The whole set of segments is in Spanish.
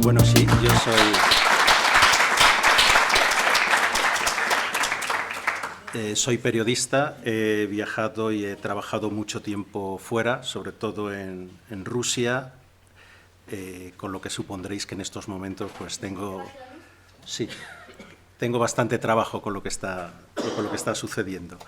Bueno, sí, soy periodista, he viajado y he trabajado mucho tiempo fuera, sobre todo en Rusia, con lo que supondréis que en estos momentos pues tengo bastante trabajo con lo que está sucediendo.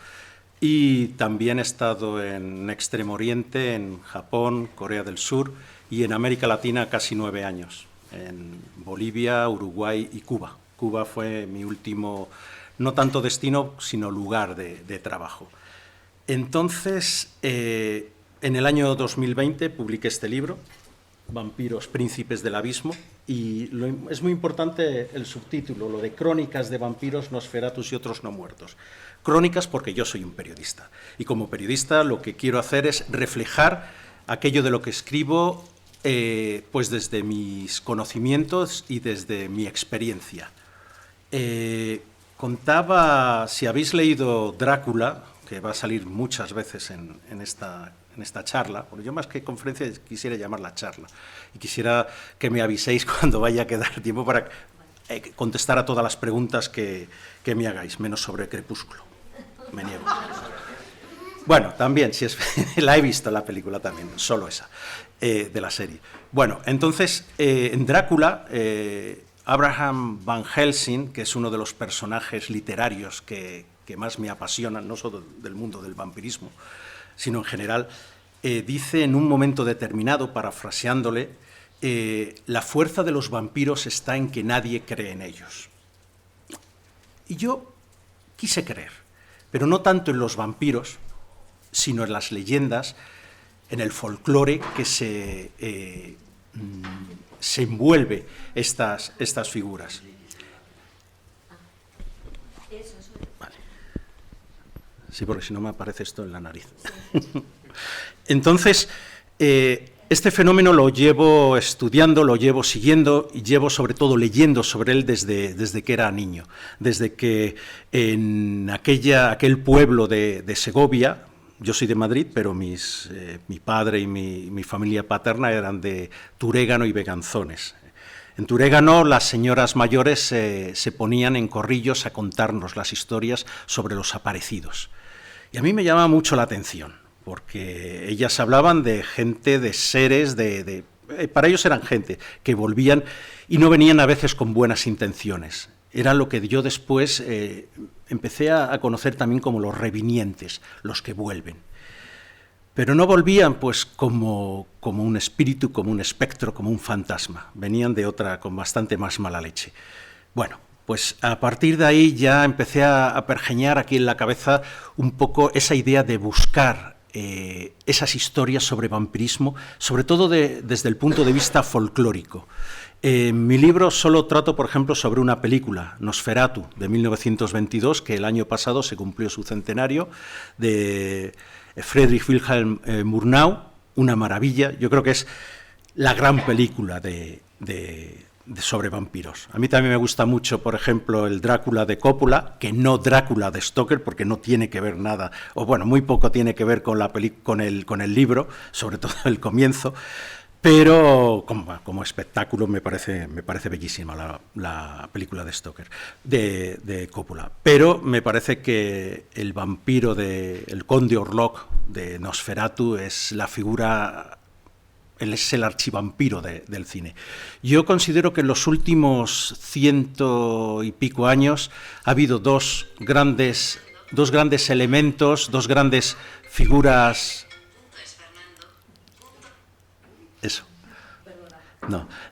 Y también he estado en Extremo Oriente, en Japón, Corea del Sur y en América Latina casi 9 años, en Bolivia, Uruguay y Cuba. Cuba fue mi último, no tanto destino, sino lugar de trabajo. Entonces, en el año 2020 publiqué este libro, Vampiros, Príncipes del Abismo, y es muy importante el subtítulo, lo de Crónicas de vampiros, Nosferatus y otros no muertos. Crónicas porque yo soy un periodista, y como periodista lo que quiero hacer es reflejar aquello de lo que escribo pues desde mis conocimientos y desde mi experiencia. Contaba, si habéis leído Drácula, que va a salir muchas veces en esta charla, bueno, yo más que conferencia quisiera llamarla charla, y quisiera que me aviséis cuando vaya a quedar tiempo para contestar a todas las preguntas que me hagáis, menos sobre Crepúsculo, me niego. Bueno, también, la he visto la película también, solo esa, de la serie. Bueno, entonces, en Drácula, Abraham Van Helsing, que es uno de los personajes literarios que más me apasionan, no solo del mundo del vampirismo, sino en general, dice en un momento determinado, parafraseándole, la fuerza de los vampiros está en que nadie cree en ellos. Y yo quise creer, pero no tanto en los vampiros, sino en las leyendas, en el folclore que se envuelve estas figuras. Vale. Sí, porque si no me aparece esto en la nariz. Entonces, este fenómeno lo llevo estudiando, lo llevo siguiendo y llevo sobre todo leyendo sobre él desde que era niño, desde que en aquel pueblo de Segovia. Yo soy de Madrid, pero mi padre y mi familia paterna eran de Turégano y Beganzones. En Turégano las señoras mayores se ponían en corrillos a contarnos las historias sobre los aparecidos. Y a mí me llamaba mucho la atención, porque ellas hablaban de gente, de seres, para ellos eran gente que volvían y no venían a veces con buenas intenciones. Era lo que yo después empecé a conocer también como los revinientes, los que vuelven. Pero no volvían pues como un espíritu, como un espectro, como un fantasma. Venían de otra, con bastante más mala leche. Bueno, pues a partir de ahí ya empecé a pergeñar aquí en la cabeza un poco esa idea de buscar esas historias sobre vampirismo, sobre todo desde el punto de vista folclórico. En mi libro solo trato, por ejemplo, sobre una película, Nosferatu, de 1922, que el año pasado se cumplió su centenario, de Friedrich Wilhelm Murnau, una maravilla. Yo creo que es la gran película sobre vampiros. A mí también me gusta mucho, por ejemplo, el Drácula de Coppola, que no Drácula de Stoker, porque no tiene que ver nada, o bueno, muy poco tiene que ver con el libro, sobre todo el comienzo. Pero como espectáculo me parece bellísima la película de Stoker, de Coppola. Pero me parece que el vampiro el conde Orlok de Nosferatu es la figura, él es el archivampiro del cine. Yo considero que en los últimos 100 y pico años ha habido dos grandes elementos, dos grandes figuras.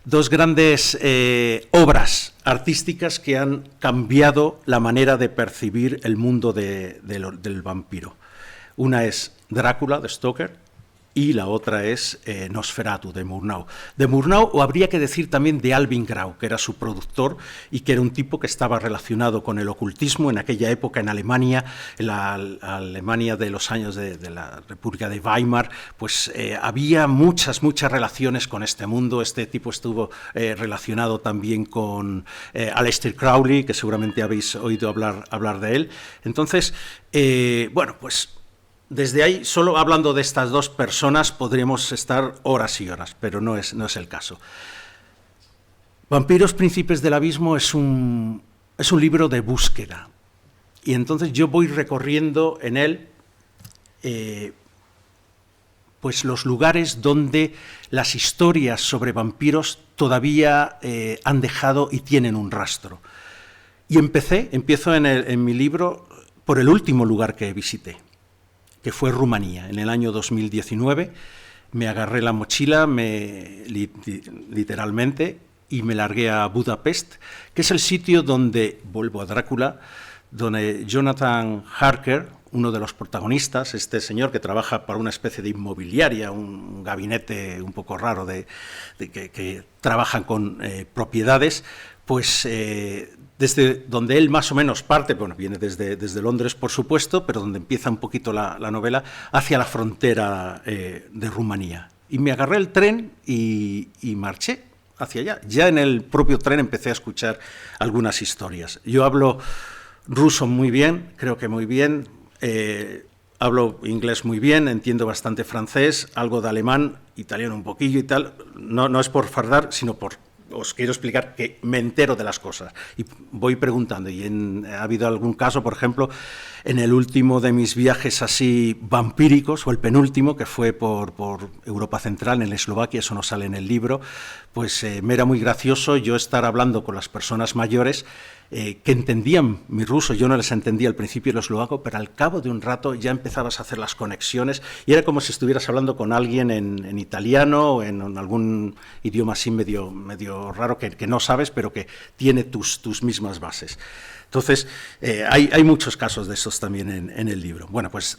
Dos grandes obras artísticas que han cambiado la manera de percibir el mundo del vampiro. Una es Drácula, de Stoker, y la otra es Nosferatu, de Murnau. De Murnau, o habría que decir también de Alvin Grau, que era su productor y que era un tipo que estaba relacionado con el ocultismo en aquella época en Alemania, en la Alemania de los años de la República de Weimar, pues había muchas relaciones con este mundo. Este tipo estuvo relacionado también con Aleister Crowley, que seguramente habéis oído hablar de él. Entonces, bueno, pues desde ahí, solo hablando de estas dos personas, podríamos estar horas y horas, pero no es el caso. Vampiros Príncipes del Abismo es un libro de búsqueda. Y entonces yo voy recorriendo en él pues los lugares donde las historias sobre vampiros todavía han dejado y tienen un rastro. Y empiezo en mi libro por el último lugar que visité, que fue Rumanía, en el año 2019. Me agarré la mochila, literalmente, y me largué a Budapest, que es el sitio donde, vuelvo a Drácula, donde Jonathan Harker, uno de los protagonistas, este señor que trabaja para una especie de inmobiliaria, un gabinete un poco raro que trabajan con propiedades, pues desde donde él más o menos parte, bueno, viene desde Londres, por supuesto, pero donde empieza un poquito la novela, hacia la frontera de Rumanía. Y me agarré el tren y marché hacia allá. Ya en el propio tren empecé a escuchar algunas historias. Yo hablo ruso muy bien, creo que muy bien, hablo inglés muy bien, entiendo bastante francés, algo de alemán, italiano un poquillo y tal. No es por fardar, sino os quiero explicar que me entero de las cosas y voy preguntando. Y ha habido algún caso, por ejemplo, en el último de mis viajes así vampíricos, o el penúltimo, que fue por Europa Central, en Eslovaquia, eso no sale en el libro, pues me era muy gracioso yo estar hablando con las personas mayores que entendían mi ruso. Yo no les entendía al principio el eslovaco, pero al cabo de un rato ya empezabas a hacer las conexiones y era como si estuvieras hablando con alguien en italiano o en algún idioma así medio raro que no sabes, pero que tiene tus mismas bases. Entonces, hay muchos casos de esos también en el libro. Bueno, pues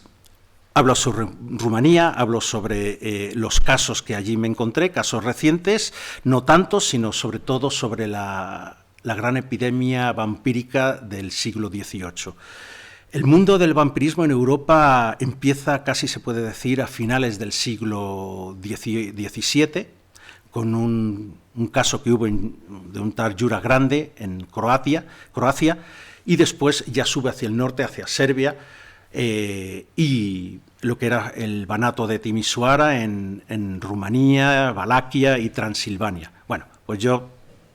hablo sobre Rumanía, hablo sobre los casos que allí me encontré, casos recientes, no tantos, sino sobre todo sobre la gran epidemia vampírica del siglo XVIII. El mundo del vampirismo en Europa empieza, casi se puede decir, a finales del siglo XVII, con un caso que hubo de un tal Jura Grande en Croacia, y después ya sube hacia el norte, hacia Serbia, y lo que era el Banato de Timișoara en Rumanía, Valaquia y Transilvania. Bueno, pues yo,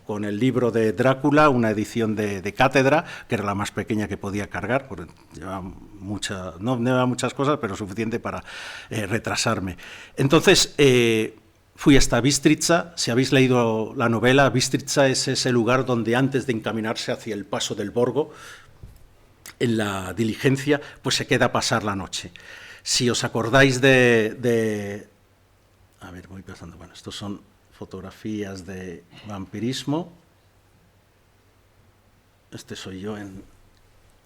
con el libro de Drácula, una edición de cátedra, que era la más pequeña que podía cargar, porque no llevaba muchas cosas, pero suficiente para retrasarme. Entonces, fui hasta Bistrica. Si habéis leído la novela, Bistrica es ese lugar donde antes de encaminarse hacia el paso del Borgo, en la diligencia, pues se queda a pasar la noche. Si os acordáis a ver, voy pensando, bueno, estos son fotografías de vampirismo. Este soy yo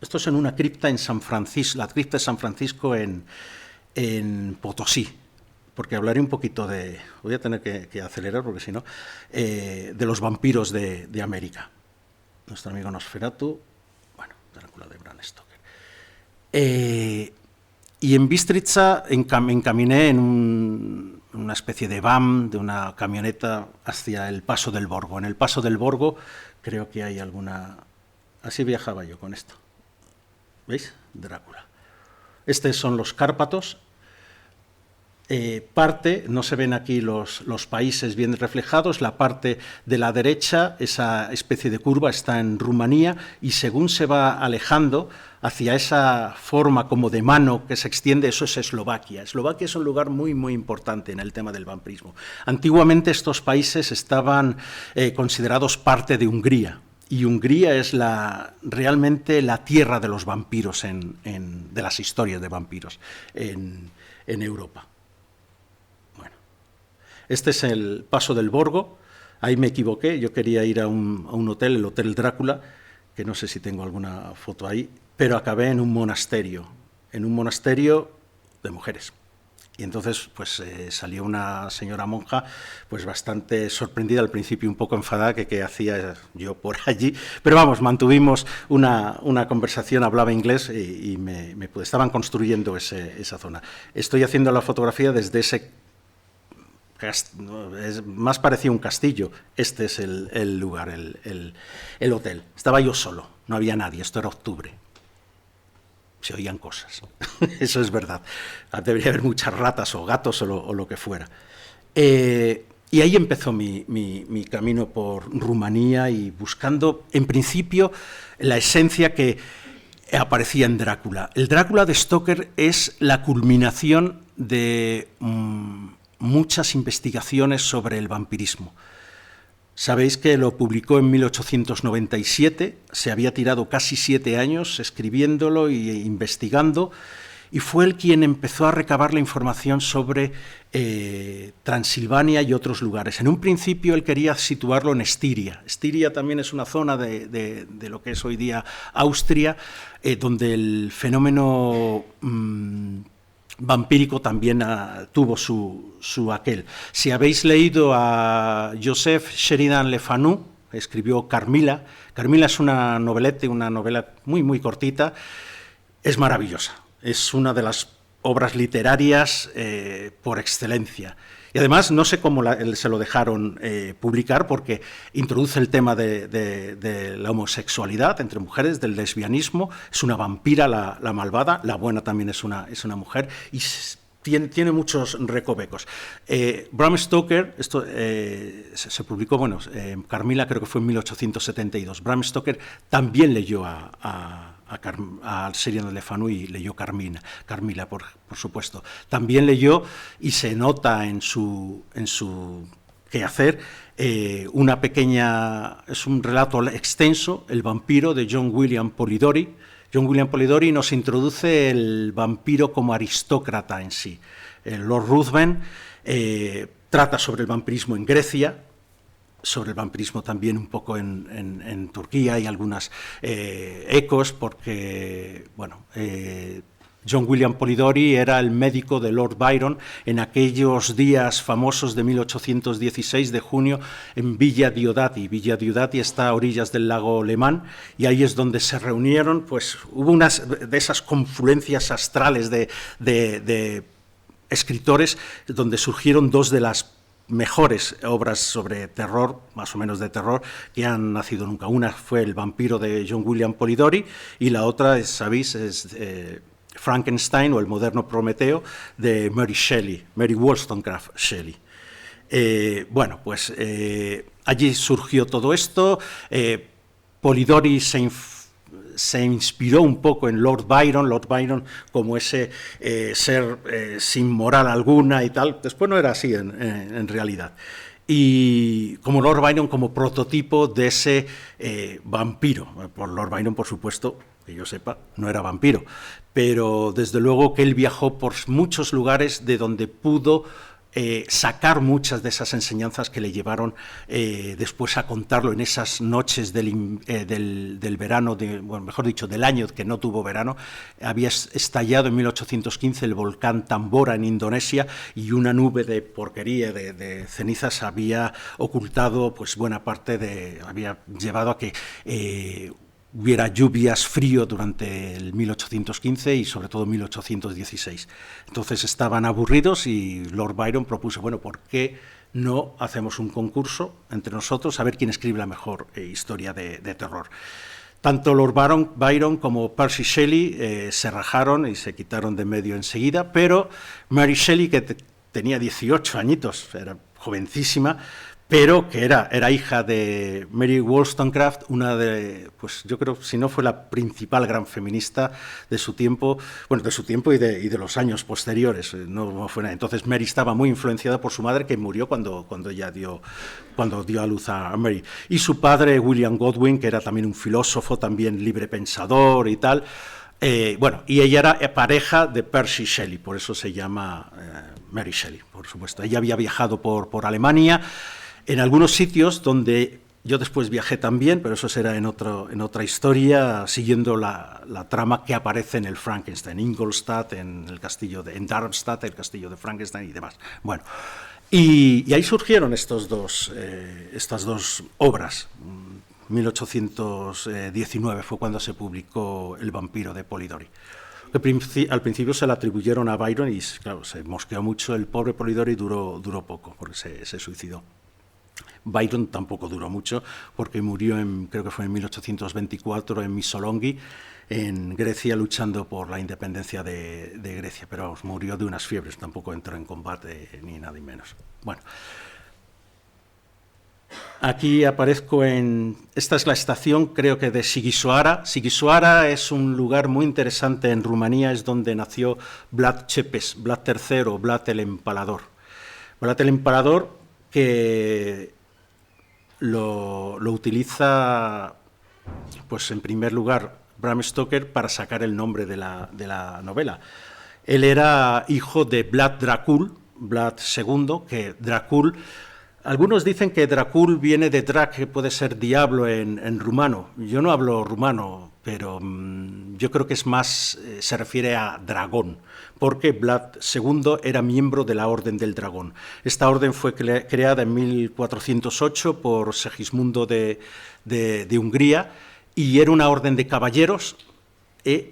esto es en una cripta en San Francisco, la cripta de San Francisco en Potosí, porque hablaré un poquito voy a tener que acelerar porque si no, de los vampiros de América. Nuestro amigo Nosferatu, bueno, Drácula de Bram Stoker. Y en Bistrica me encaminé en una especie de van, de una camioneta, hacia el Paso del Borgo. En el Paso del Borgo creo que hay alguna... Así viajaba yo con esto. ¿Veis? Drácula. Estos son los Cárpatos. No se ven aquí los países bien reflejados, la parte de la derecha, esa especie de curva, está en Rumanía, y según se va alejando hacia esa forma como de mano que se extiende, eso es Eslovaquia. Eslovaquia es un lugar muy, muy importante en el tema del vampirismo. Antiguamente estos países estaban considerados parte de Hungría, y Hungría es realmente la tierra de los vampiros, de las historias de vampiros en Europa. Este es el Paso del Borgo. Ahí me equivoqué, yo quería ir a un hotel, el Hotel Drácula, que no sé si tengo alguna foto ahí, pero acabé en un monasterio de mujeres. Y entonces pues salió una señora monja pues bastante sorprendida, al principio un poco enfadada, que qué hacía yo por allí, pero vamos, mantuvimos una conversación, hablaba inglés y estaban construyendo esa zona. Estoy haciendo la fotografía desde ese... más parecía un castillo. Este es el lugar, el hotel. Estaba yo solo, no había nadie, esto era octubre. Se oían cosas, eso es verdad. Debería haber muchas ratas o gatos o lo que fuera. Y Y ahí empezó mi camino por Rumanía y buscando, en principio, la esencia que aparecía en Drácula. El Drácula de Stoker es la culminación de muchas investigaciones sobre el vampirismo. Sabéis que lo publicó en 1897, se había tirado casi 7 años escribiéndolo e investigando, y fue él quien empezó a recabar la información sobre Transilvania y otros lugares. En un principio él quería situarlo en Estiria. Estiria también es una zona de lo que es hoy día Austria, donde el fenómeno vampírico también tuvo su aquel. Si habéis leído a Joseph Sheridan Le Fanu, escribió Carmila. Carmila es una novelette, una novela muy, muy cortita, es maravillosa. Es una de las obras literarias por excelencia. Y además, no sé cómo se lo dejaron publicar, porque introduce el tema de la homosexualidad entre mujeres, del lesbianismo. Es una vampira la malvada, la buena también es una mujer, y tiene muchos recovecos. Bram Stoker, esto se publicó, bueno, Carmila creo que fue en 1872. Bram Stoker también leyó a Sheridan Le Fanu y leyó Carmila, por supuesto. También leyó, y se nota en su quehacer, una pequeña, es un relato extenso, El vampiro, de John William Polidori. John William Polidori nos introduce el vampiro como aristócrata en sí. Lord Ruthven trata sobre el vampirismo en Grecia, sobre el vampirismo también un poco en Turquía, hay algunas ecos, porque, bueno, John William Polidori era el médico de Lord Byron en aquellos días famosos de 1816 de junio en Villa Diodati. Villa Diodati está a orillas del lago Lemán, y ahí es donde se reunieron, pues hubo unas de esas confluencias astrales de escritores, donde surgieron dos de las mejores obras sobre terror, más o menos de terror, que han nacido nunca. Una fue El vampiro de John William Polidori, y la otra, sabéis, es Frankenstein, o El moderno Prometeo, de Mary Shelley, Mary Wollstonecraft Shelley. Bueno, pues allí surgió todo esto. Polidori se inspiró un poco en Lord Byron como ese ser sin moral alguna y tal. Después no era así en realidad. Y como Lord Byron, como prototipo de ese vampiro. Por Lord Byron, por supuesto, que yo sepa, no era vampiro, pero desde luego que él viajó por muchos lugares de donde pudo sacar muchas de esas enseñanzas que le llevaron después a contarlo en esas noches del verano, bueno, mejor dicho, del año que no tuvo verano. Había estallado en 1815 el volcán Tambora en Indonesia, y una nube de porquería, de cenizas, había ocultado pues buena parte había llevado a que hubiera lluvias, frío durante el 1815 y sobre todo 1816. Entonces estaban aburridos y Lord Byron propuso, bueno, ¿por qué no hacemos un concurso entre nosotros a ver quién escribe la mejor historia de terror? Tanto Lord Byron como Percy Shelley se rajaron y se quitaron de medio enseguida, pero Mary Shelley, que tenía 18 añitos, era jovencísima, pero que era hija de Mary Wollstonecraft, una de, pues yo creo, si no fue la principal gran feminista de su tiempo, bueno, de su tiempo y de los años posteriores. No fue nada. Entonces Mary estaba muy influenciada por su madre, que murió cuando ella dio a luz a Mary. Y su padre, William Godwin, que era también un filósofo, también librepensador y tal. Bueno, y ella era pareja de Percy Shelley, por eso se llama Mary Shelley, por supuesto. Ella había viajado por Alemania, en algunos sitios donde yo después viajé también, pero eso será en otra historia, siguiendo la trama que aparece en el Frankenstein, Ingolstadt, en Darmstadt, el castillo de Frankenstein y demás. Bueno, y ahí surgieron estas dos obras. 1819 fue cuando se publicó El vampiro de Polidori. Al principio se le atribuyeron a Byron y, claro, se mosqueó mucho el pobre Polidori, duró poco, porque se suicidó. Byron tampoco duró mucho, porque murió creo que fue en 1824 en Missolonghi, en Grecia, luchando por la independencia de Grecia, pero murió de unas fiebres, tampoco entró en combate ni nada y menos. Bueno, Aquí aparezco en... Esta es la estación, creo que de Sighisoara. Sighisoara es un lugar muy interesante en Rumanía, es donde nació Vlad Tepes, Vlad III, Vlad el Empalador. Vlad el Empalador que lo utiliza, pues en primer lugar, Bram Stoker para sacar el nombre de la novela. Él era hijo de Vlad Dracul, Vlad II, que Dracul... Algunos dicen que Dracul viene de Drac, que puede ser diablo en rumano. Yo no hablo rumano, pero yo creo que es más, se refiere a dragón, porque Vlad II era miembro de la Orden del Dragón. Esta orden fue creada en 1408 por Segismundo de Hungría y era una orden de caballeros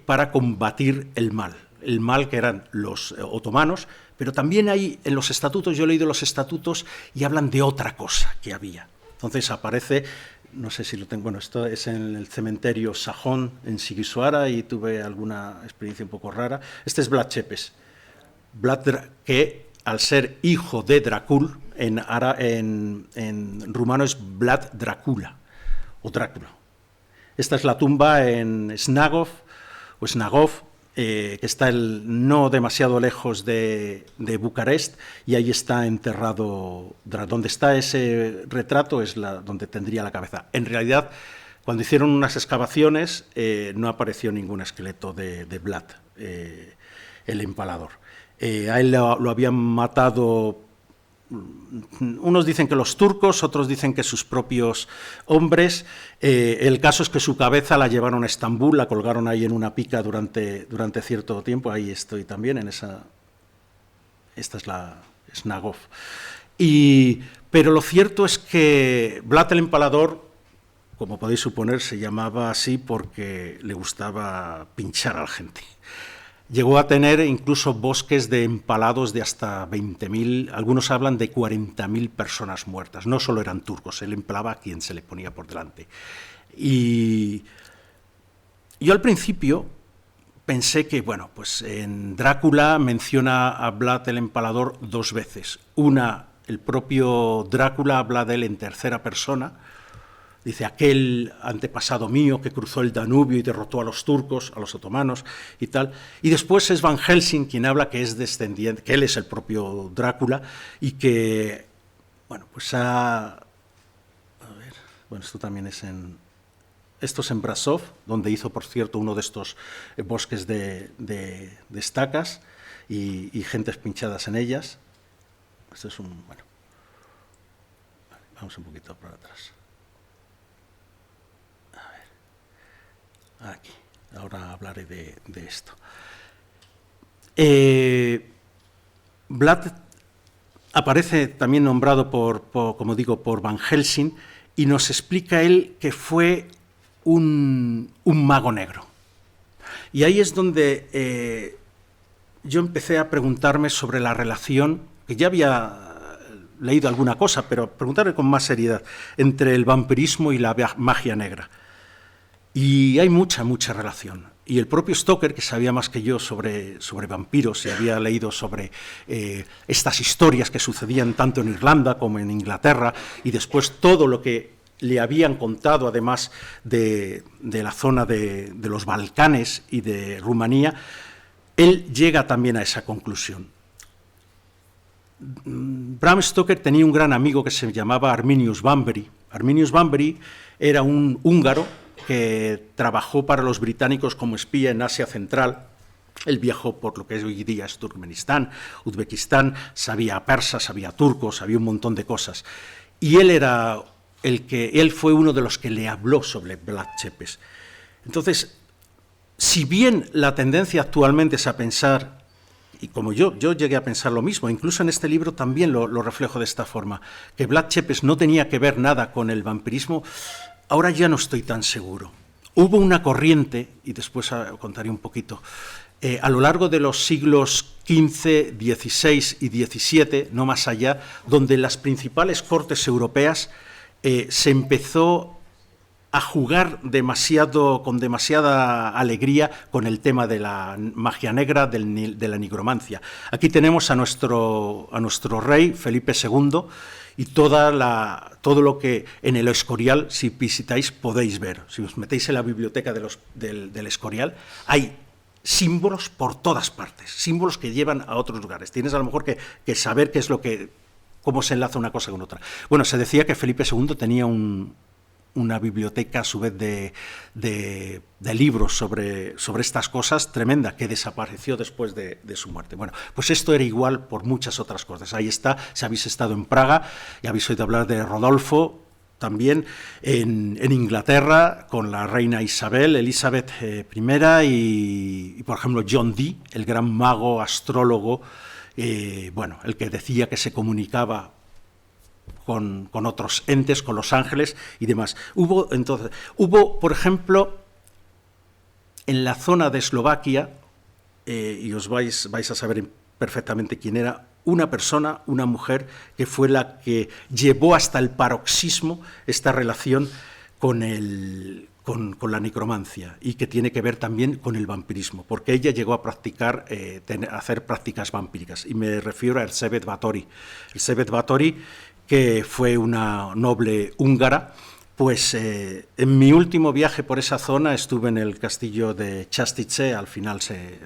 para combatir el mal que eran los otomanos. Pero también hay en los estatutos, yo he leído los estatutos y hablan de otra cosa que había. Entonces aparece, no sé si lo tengo, bueno, esto es en el cementerio Sajón, en Sighisoara, y tuve alguna experiencia un poco rara. Este es Vlad Tepes, que al ser hijo de Dracul, en rumano es Vlad Dracula, o Drácula. Esta es la tumba en Snagov, que está no demasiado lejos de Bucarest, y ahí está enterrado. Donde está ese retrato es donde tendría la cabeza. En realidad, cuando hicieron unas excavaciones, no apareció ningún esqueleto de Vlad, el Empalador. A él lo habían matado. Unos dicen que los turcos, otros dicen que sus propios hombres. El caso es que su cabeza la llevaron a Estambul, la colgaron ahí en una pica durante cierto tiempo. Ahí estoy también, en esa. Esta es la Snagov. Pero lo cierto es que Vlad el Empalador, como podéis suponer, se llamaba así porque le gustaba pinchar a la gente. Llegó a tener incluso bosques de empalados de hasta 20.000, algunos hablan de 40.000 personas muertas. No solo eran turcos, él empalaba a quien se le ponía por delante. Y yo al principio pensé que, bueno, pues en Drácula menciona a Vlad el Empalador 2 veces. Una, el propio Drácula habla de él en tercera persona. Dice, aquel antepasado mío que cruzó el Danubio y derrotó a los turcos, a los otomanos y tal. Y después es Van Helsing quien habla que es descendiente, que él es el propio Drácula y que, bueno, pues esto también es esto es en Brasov, donde hizo, por cierto, uno de estos bosques de estacas y gentes pinchadas en ellas. Esto es bueno. Vamos un poquito por atrás. Aquí, ahora hablaré de esto. Vlad aparece también nombrado como digo, por Van Helsing, y nos explica él que fue un mago negro. Y ahí es donde yo empecé a preguntarme sobre la relación, que ya había leído alguna cosa, pero preguntarme con más seriedad, entre el vampirismo y la magia negra. Y hay mucha relación. Y el propio Stoker, que sabía más que yo sobre vampiros y había leído sobre estas historias que sucedían tanto en Irlanda como en Inglaterra, y después todo lo que le habían contado, además de la zona de los Balcanes y de Rumanía, él llega también a esa conclusión. Bram Stoker tenía un gran amigo que se llamaba Arminius Bunbury. Arminius Bunbury era un húngaro que trabajó para los británicos como espía en Asia Central. Él viajó por lo que hoy día es Turkmenistán, Uzbekistán, sabía persa, sabía turco, sabía un montón de cosas. Y él fue uno de los que le habló sobre Vlad Tepes. Entonces, si bien la tendencia actualmente es a pensar, y como yo llegué a pensar lo mismo, incluso en este libro también lo reflejo de esta forma, que Vlad Tepes no tenía que ver nada con el vampirismo, ahora ya no estoy tan seguro. Hubo una corriente, y después contaré un poquito, a lo largo de los siglos XV, XVI y XVII, no más allá, donde las principales cortes europeas se empezó a jugar con demasiada alegría con el tema de la magia negra, de la nigromancia. Aquí tenemos a nuestro rey, Felipe II, y todo lo que en el Escorial, si visitáis, podéis ver. Si os metéis en la biblioteca del Escorial, hay símbolos por todas partes, símbolos que llevan a otros lugares. Tienes a lo mejor que saber cómo se enlaza una cosa con otra. Bueno, se decía que Felipe II tenía una biblioteca a su vez de libros sobre estas cosas tremenda, que desapareció después de su muerte. Bueno, pues esto era igual por muchas otras cosas. Ahí está, si habéis estado en Praga y habéis oído hablar de Rodolfo, también en Inglaterra, con la reina Elizabeth I, y por ejemplo John Dee, el gran mago, astrólogo, el que decía que se comunicaba con otros entes, con los ángeles y demás. Hubo, por ejemplo, en la zona de Eslovaquia, y os vais a saber perfectamente quién era, una persona, una mujer, que fue la que llevó hasta el paroxismo esta relación con la necromancia, y que tiene que ver también con el vampirismo, porque ella llegó a practicar, a hacer prácticas vampíricas, y me refiero a Erzsébet Báthory. Erzsébet Báthory, que fue una noble húngara, pues en mi último viaje por esa zona estuve en el castillo de Chastice, al final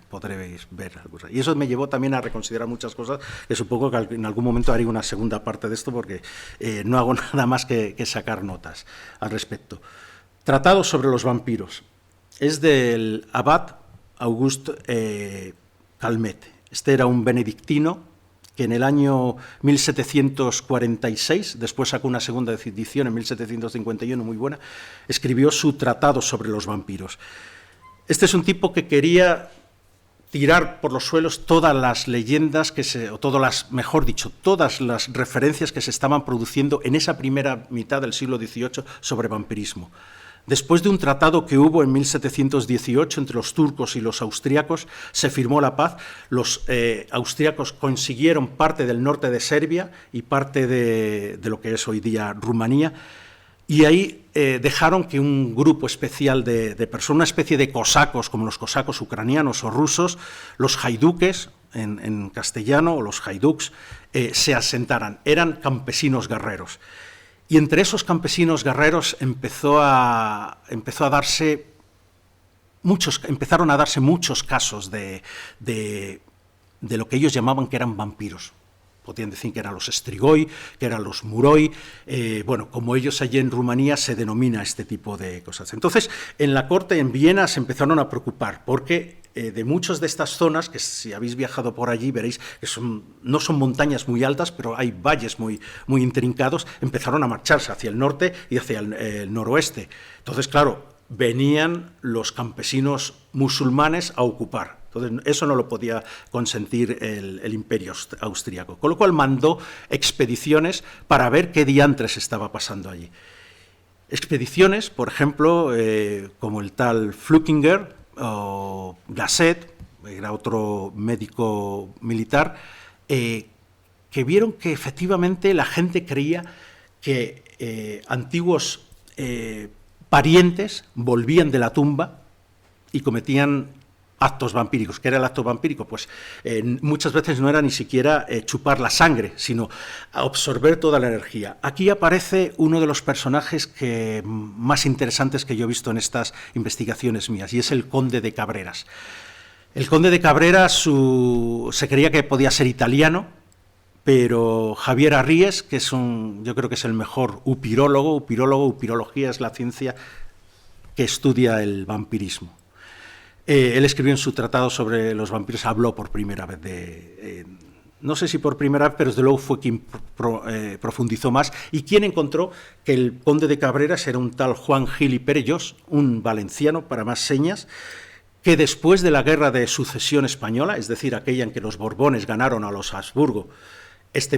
podréis ver. Y eso me llevó también a reconsiderar muchas cosas, que supongo que en algún momento haré una segunda parte de esto, porque no hago nada más que sacar notas al respecto. Tratado sobre los vampiros. Es del abad Auguste Calmet. Este era un benedictino que en el año 1746, después sacó una segunda edición en 1751 muy buena, escribió su tratado sobre los vampiros. Este es un tipo que quería tirar por los suelos todas las leyendas todas las referencias que se estaban produciendo en esa primera mitad del siglo XVIII sobre vampirismo. Después de un tratado que hubo en 1718 entre los turcos y los austríacos, se firmó la paz. Los austríacos consiguieron parte del norte de Serbia y parte de lo que es hoy día Rumanía, y ahí dejaron que un grupo especial de personas, una especie de cosacos, como los cosacos ucranianos o rusos, los haiduques en castellano, o los haiduks, se asentaran. Eran campesinos guerreros. Y entre esos campesinos guerreros empezaron a darse muchos casos de lo que ellos llamaban que eran vampiros. Podían decir que eran los strigoi, que eran los muroi, como ellos allí en Rumanía se denomina este tipo de cosas. Entonces, en la corte en Viena se empezaron a preocupar, porque de muchas de estas zonas, que si habéis viajado por allí veréis que no son montañas muy altas, pero hay valles muy, muy intrincados, empezaron a marcharse hacia el norte y hacia el noroeste. Entonces, claro, venían los campesinos musulmanes a ocupar. Entonces, eso no lo podía consentir el imperio austríaco, con lo cual mandó expediciones para ver qué diantres estaba pasando allí. Expediciones, por ejemplo, como el tal Flückiger o Gasset, era otro médico militar, que vieron que efectivamente la gente creía que antiguos parientes volvían de la tumba y cometían actos vampíricos. ¿Qué era el acto vampírico? Pues muchas veces no era ni siquiera chupar la sangre, sino absorber toda la energía. Aquí aparece uno de los personajes más interesantes que yo he visto en estas investigaciones mías, y es el conde de Cabreras. El conde de Cabreras se creía que podía ser italiano, pero Javier Arries, que yo creo que es el mejor upirología es la ciencia que estudia el vampirismo. Él escribió en su tratado sobre los vampiros, habló por primera vez no sé si por primera vez, pero desde luego fue quien profundizó más, y quien encontró que el conde de Cabreras era un tal Juan Gil y Perellós, un valenciano para más señas, que después de la guerra de sucesión española, es decir, aquella en que los Borbones ganaron a los Habsburgo,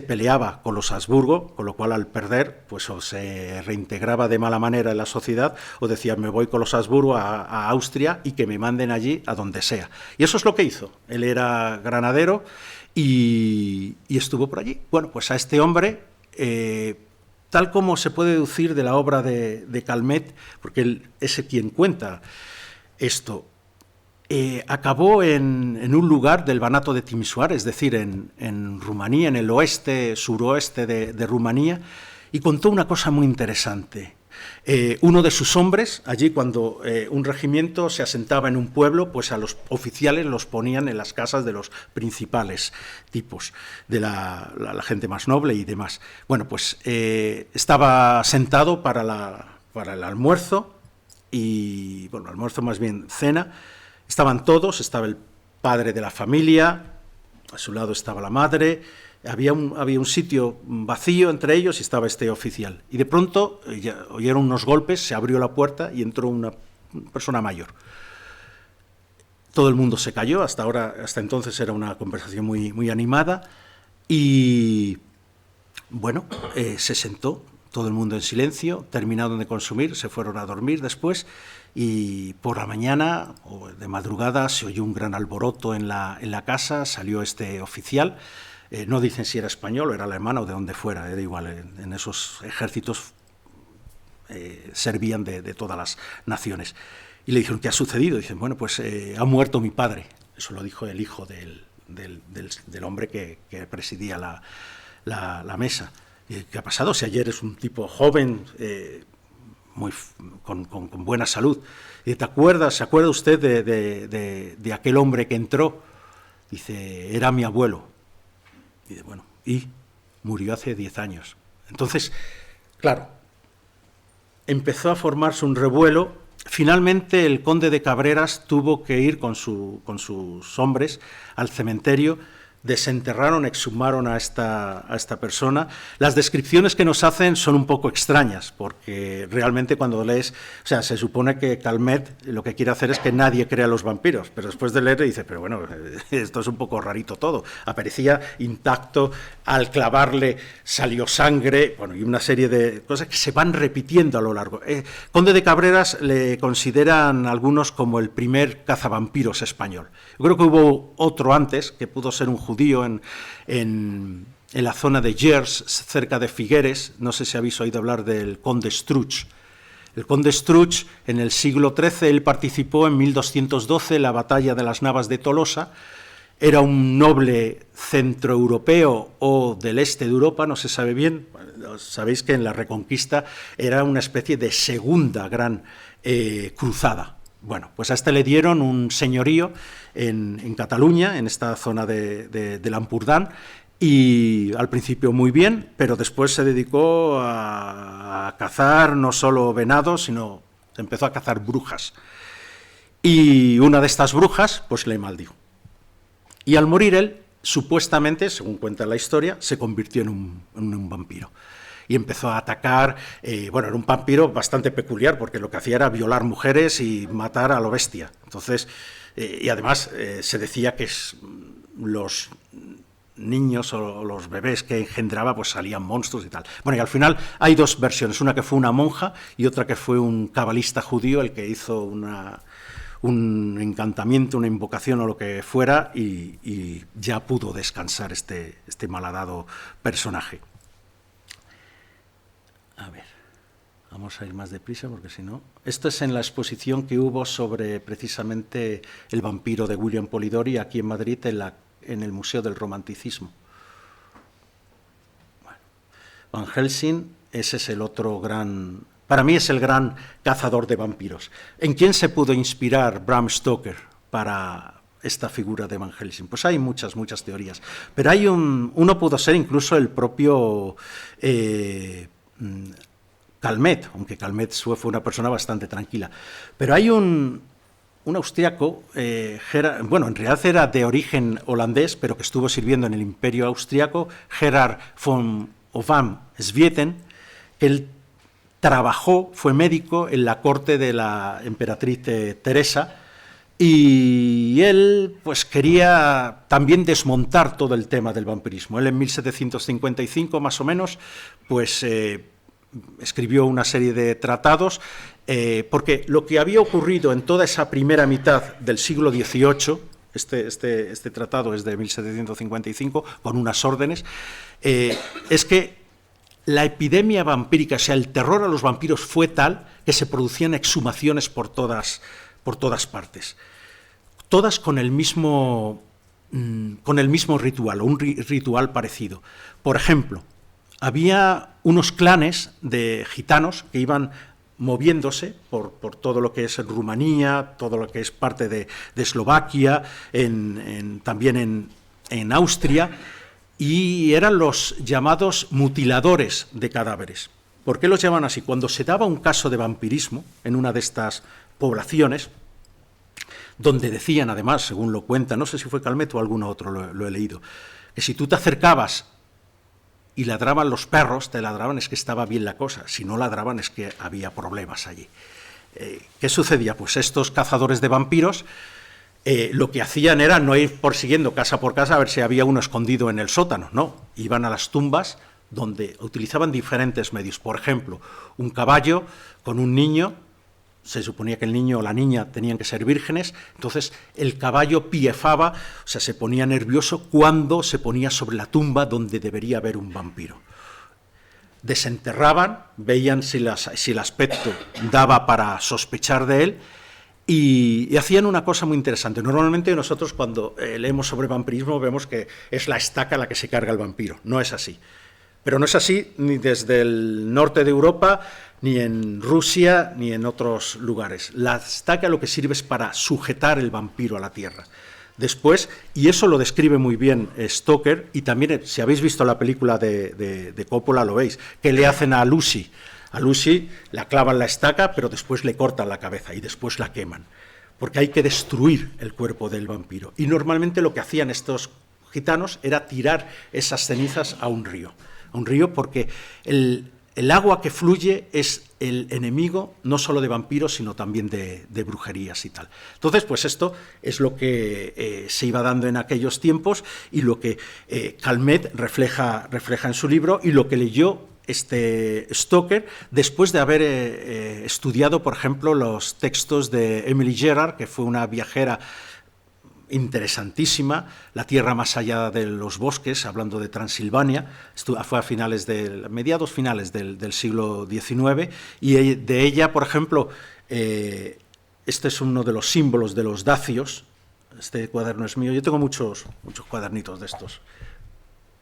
peleaba con los Habsburgo, con lo cual al perder pues o se reintegraba de mala manera en la sociedad, o decía me voy con los Habsburgo a Austria y que me manden allí a donde sea. Y eso es lo que hizo. Él era granadero y estuvo por allí. Bueno, pues a este hombre tal como se puede deducir de la obra de Calmet, porque él es quien cuenta esto, acabó en un lugar del Banato de Timișoara, es decir, en Rumanía, en el oeste, suroeste de Rumanía, y contó una cosa muy interesante. Uno de sus hombres, allí cuando un regimiento se asentaba en un pueblo, pues a los oficiales los ponían en las casas de los principales tipos, de la gente más noble y demás. Bueno, pues estaba sentado para el almuerzo, y bueno, almuerzo más bien cena. Estaban todos, estaba el padre de la familia, a su lado estaba la madre, había un sitio vacío entre ellos y estaba este oficial. Y de pronto oyeron unos golpes, se abrió la puerta y entró una persona mayor. Todo el mundo se calló, hasta entonces era una conversación muy animada, y bueno, se sentó todo el mundo en silencio, terminaron de consumir, se fueron a dormir después, y por la mañana o de madrugada se oyó un gran alboroto en la casa, salió este oficial, no dicen si era español o era alemán o de donde fuera, da igual, en esos ejércitos servían de todas las naciones. Y le dijeron, ¿qué ha sucedido? Dicen, bueno, pues ha muerto mi padre. Eso lo dijo el hijo del hombre que presidía la mesa. ¿Qué ha pasado? Si ayer es un tipo joven, con buena salud. Y ¿se acuerda usted de aquel hombre que entró? Dice, era mi abuelo. Y dice, bueno, y murió hace 10 años. Entonces, claro, empezó a formarse un revuelo. Finalmente el conde de Cabreras tuvo que ir con sus hombres al cementerio, desenterraron, exhumaron a esta persona. Las descripciones que nos hacen son un poco extrañas, porque realmente cuando lees, o sea, se supone que Calmet lo que quiere hacer es que nadie crea los vampiros, pero después de leer dice, pero bueno, esto es un poco rarito todo. Aparecía intacto, al clavarle salió sangre, bueno, y una serie de cosas que se van repitiendo a lo largo. Conde de Cabreras le consideran algunos como el primer cazavampiros español. Yo creo que hubo otro antes, que pudo ser un judío en la zona de Gers, cerca de Figueres. No sé si habéis oído hablar del conde Struch. El conde Struch, en el siglo XIII, él participó en 1212 en la batalla de las Navas de Tolosa. Era un noble centroeuropeo o del este de Europa, no se sabe bien. Sabéis que en la Reconquista era una especie de segunda gran cruzada. Bueno, pues a este le dieron un señorío en Cataluña, en esta zona de l'Empordà, y al principio muy bien, pero después se dedicó a cazar no solo venados, sino empezó a cazar brujas. Y una de estas brujas, pues le maldijo. Y al morir él, supuestamente, según cuenta la historia, se convirtió en un vampiro. Y empezó a atacar, bueno, era un vampiro bastante peculiar, porque lo que hacía era violar mujeres y matar a lo bestia. Entonces, y además se decía que los niños o los bebés que engendraba, pues salían monstruos y tal. Bueno, y al final hay dos versiones, una que fue una monja y otra que fue un cabalista judío el que hizo un encantamiento, una invocación o lo que fuera, y ya pudo descansar este malhadado personaje. A ver, vamos a ir más deprisa porque si no... Esto es en la exposición que hubo sobre precisamente el vampiro de William Polidori aquí en Madrid, en el Museo del Romanticismo. Bueno, Van Helsing, ese es el otro gran... Para mí es el gran cazador de vampiros. ¿En quién se pudo inspirar Bram Stoker para esta figura de Van Helsing? Pues hay muchas teorías, pero hay uno pudo ser incluso el propio... Calmet, aunque Calmet fue una persona bastante tranquila. Pero hay un austriaco, bueno, en realidad era de origen holandés, pero que estuvo sirviendo en el Imperio Austriaco, Gerard von Ovam-Swieten, que él trabajó, fue médico en la corte de la emperatriz Teresa, y él pues quería también desmontar todo el tema del vampirismo. Él en 1755 más o menos pues escribió una serie de tratados, porque lo que había ocurrido en toda esa primera mitad del siglo XVIII, este tratado es de 1755 con unas órdenes, es que la epidemia vampírica, o sea, el terror a los vampiros fue tal que se producían exhumaciones por todas partes, todas con el mismo ritual, o un ritual parecido. Por ejemplo, había unos clanes de gitanos que iban moviéndose por todo lo que es Rumanía, todo lo que es parte de Eslovaquia, también en Austria, y eran los llamados mutiladores de cadáveres. ¿Por qué los llaman así? Cuando se daba un caso de vampirismo en una de estas poblaciones, donde decían, además, según lo cuenta, no sé si fue Calmet o algún otro, lo he leído, que si tú te acercabas y ladraban los perros, te ladraban es que estaba bien la cosa, si no ladraban es que había problemas allí. ¿Qué sucedía? Pues estos cazadores de vampiros lo que hacían era no ir persiguiendo casa por casa a ver si había uno escondido en el sótano, no, iban a las tumbas donde utilizaban diferentes medios. Por ejemplo, un caballo con un niño, se suponía que el niño o la niña tenían que ser vírgenes, entonces el caballo piefaba, o sea, se ponía nervioso cuando se ponía sobre la tumba donde debería haber un vampiro. Desenterraban, veían si el aspecto daba para sospechar de él, y hacían una cosa muy interesante. Normalmente nosotros cuando leemos sobre vampirismo vemos que es la estaca la que se carga el vampiro. No es así. Pero no es así ni desde el norte de Europa, ni en Rusia, ni en otros lugares. La estaca lo que sirve es para sujetar el vampiro a la tierra. Después, y eso lo describe muy bien Stoker, y también si habéis visto la película de Coppola lo veis, que le hacen a Lucy. A Lucy la clavan la estaca, pero después le cortan la cabeza y después la queman, porque hay que destruir el cuerpo del vampiro. Y normalmente lo que hacían estos gitanos era tirar esas cenizas a un río porque el agua que fluye es el enemigo no solo de vampiros, sino también de brujerías y tal. Entonces, pues esto es lo que se iba dando en aquellos tiempos y lo que Calmet refleja en su libro y lo que leyó Stoker, después de haber estudiado, por ejemplo, los textos de Emily Gerard, que fue una viajera interesantísima, La tierra más allá de los bosques, hablando de Transilvania, fue a mediados finales del siglo XIX, y de ella, por ejemplo, este es uno de los símbolos de los dacios. Este cuaderno es mío, yo tengo muchos cuadernitos de estos,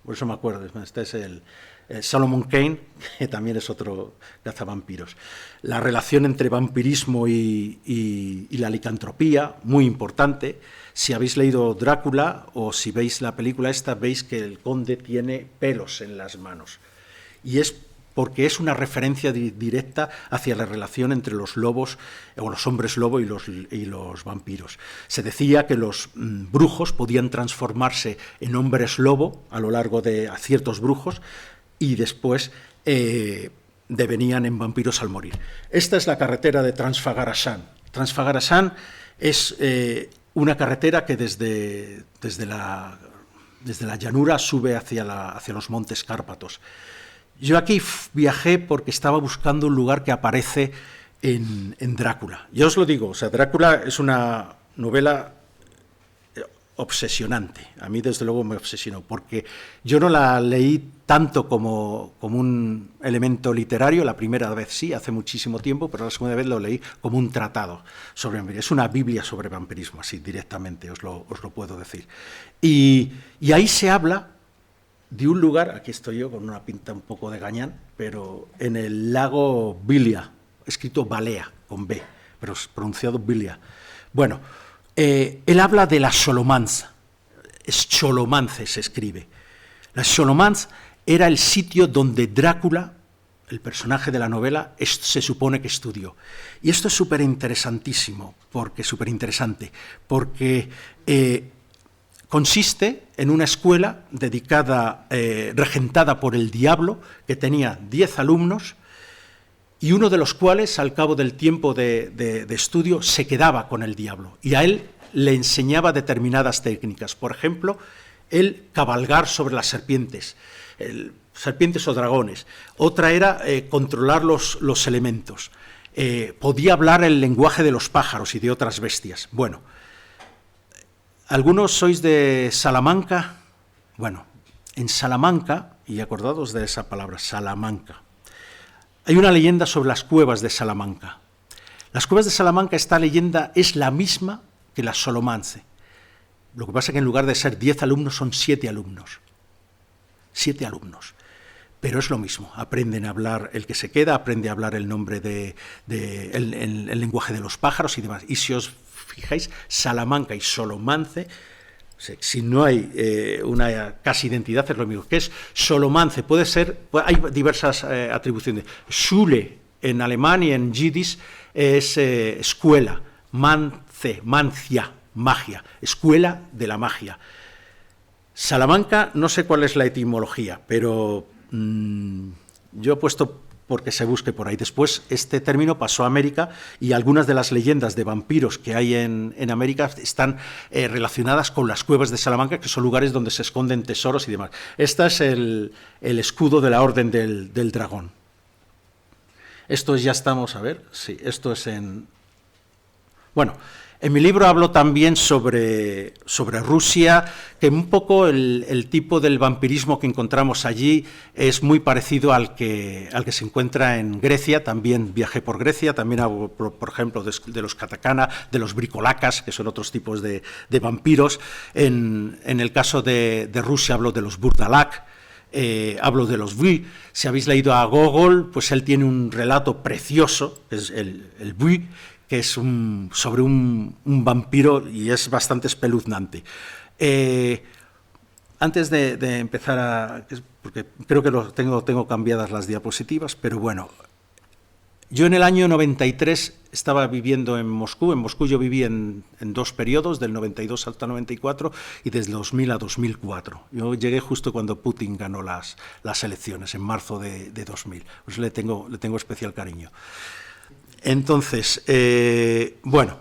por eso me acuerdo. Este es el Solomon Kane, que también es otro cazavampiros. La relación entre vampirismo y la licantropía, muy importante. Si habéis leído Drácula o si veis la película esta, veis que el conde tiene pelos en las manos. Y es porque es una referencia directa hacia la relación entre los lobos, o los hombres lobo y los vampiros. Se decía que los brujos podían transformarse en hombres lobo a lo largo de ciertos brujos, y después devenían en vampiros al morir. Esta es la carretera de Transfagarasan. Transfagarasan es una carretera que desde la llanura sube hacia los montes Cárpatos. Yo aquí viajé porque estaba buscando un lugar que aparece en Drácula. Yo os lo digo, o sea, Drácula es una novela obsesionante. A mí, desde luego, me obsesionó, porque yo no la leí tanto como un elemento literario. La primera vez sí, hace muchísimo tiempo, pero la segunda vez lo leí como un tratado sobre vampirismo. Es una Biblia sobre vampirismo, así directamente, os lo puedo decir. Y ahí se habla de un lugar, aquí estoy yo con una pinta un poco de gañán, pero en el lago Vilia, escrito Balea, con B, pero es pronunciado Vilia. Bueno, él habla de la Xolomanz, Xolomance se escribe. La Xolomanz era el sitio donde Drácula, el personaje de la novela, se supone que estudió. Y esto es súper interesantísimo, porque consiste en una escuela dedicada, regentada por el diablo, que tenía 10 alumnos, y uno de los cuales, al cabo del tiempo de estudio, se quedaba con el diablo, y a él le enseñaba determinadas técnicas. Por ejemplo, el cabalgar sobre las serpientes, serpientes o dragones. Otra era controlar los elementos. Podía hablar el lenguaje de los pájaros y de otras bestias. Bueno, ¿algunos sois de Salamanca? Bueno, en Salamanca, y acordados de esa palabra, Salamanca, hay una leyenda sobre las cuevas de Salamanca. Las cuevas de Salamanca, esta leyenda es la misma que la Solomance. Lo que pasa es que en lugar de ser 10 alumnos, son 7 alumnos. 7 alumnos. Pero es lo mismo, aprenden a hablar el que se queda, aprende a hablar el nombre el lenguaje de los pájaros y demás. Y si os fijáis, Salamanca y Solomance, si no hay una casi identidad, es lo mismo. ¿Qué es Solomance? Puede ser, hay diversas atribuciones. Schule en alemán y en yiddish es escuela, mance, mancia, magia, escuela de la magia. Salamanca, no sé cuál es la etimología, pero yo he puesto porque se busque por ahí. Después este término pasó a América y algunas de las leyendas de vampiros que hay en América están relacionadas con las cuevas de Salamanca, que son lugares donde se esconden tesoros y demás. Este es el escudo de la Orden del Dragón. Esto ya estamos, a ver, sí, esto es en... Bueno, en mi libro hablo también sobre Rusia, que un poco el tipo del vampirismo que encontramos allí es muy parecido al que se encuentra en Grecia. También viajé por Grecia, también hago, por ejemplo, de los katakana, de los bricolacas, que son otros tipos de vampiros. En el caso de Rusia hablo de los burdalak, hablo de los Bui. Si habéis leído a Gogol, pues él tiene un relato precioso, que es el Bui, que es sobre un vampiro y es bastante espeluznante. Antes de empezar porque creo que tengo cambiadas las diapositivas, pero bueno, yo en el año 93 estaba viviendo en Moscú. En Moscú yo viví en 2 periodos, del 92 hasta 94 y desde 2000 a 2004. Yo llegué justo cuando Putin ganó las elecciones, en marzo de 2000. Pues le tengo especial cariño. Entonces, bueno,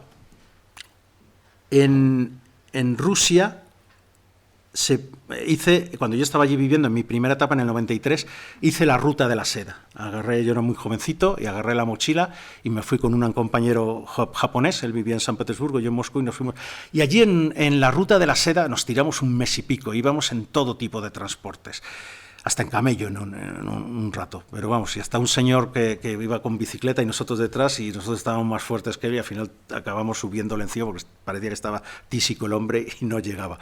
en Rusia cuando yo estaba allí viviendo en mi primera etapa en el 93, hice la ruta de la seda. Yo era muy jovencito y agarré la mochila y me fui con un compañero japonés, él vivía en San Petersburgo, yo en Moscú, y nos fuimos. Y allí en la ruta de la seda nos tiramos un mes y pico, íbamos en todo tipo de transportes. Hasta en camello en un rato, pero vamos, y hasta un señor que iba con bicicleta y nosotros detrás, y nosotros estábamos más fuertes que él, y al final acabamos subiéndole encima porque parecía que estaba tísico el hombre y no llegaba.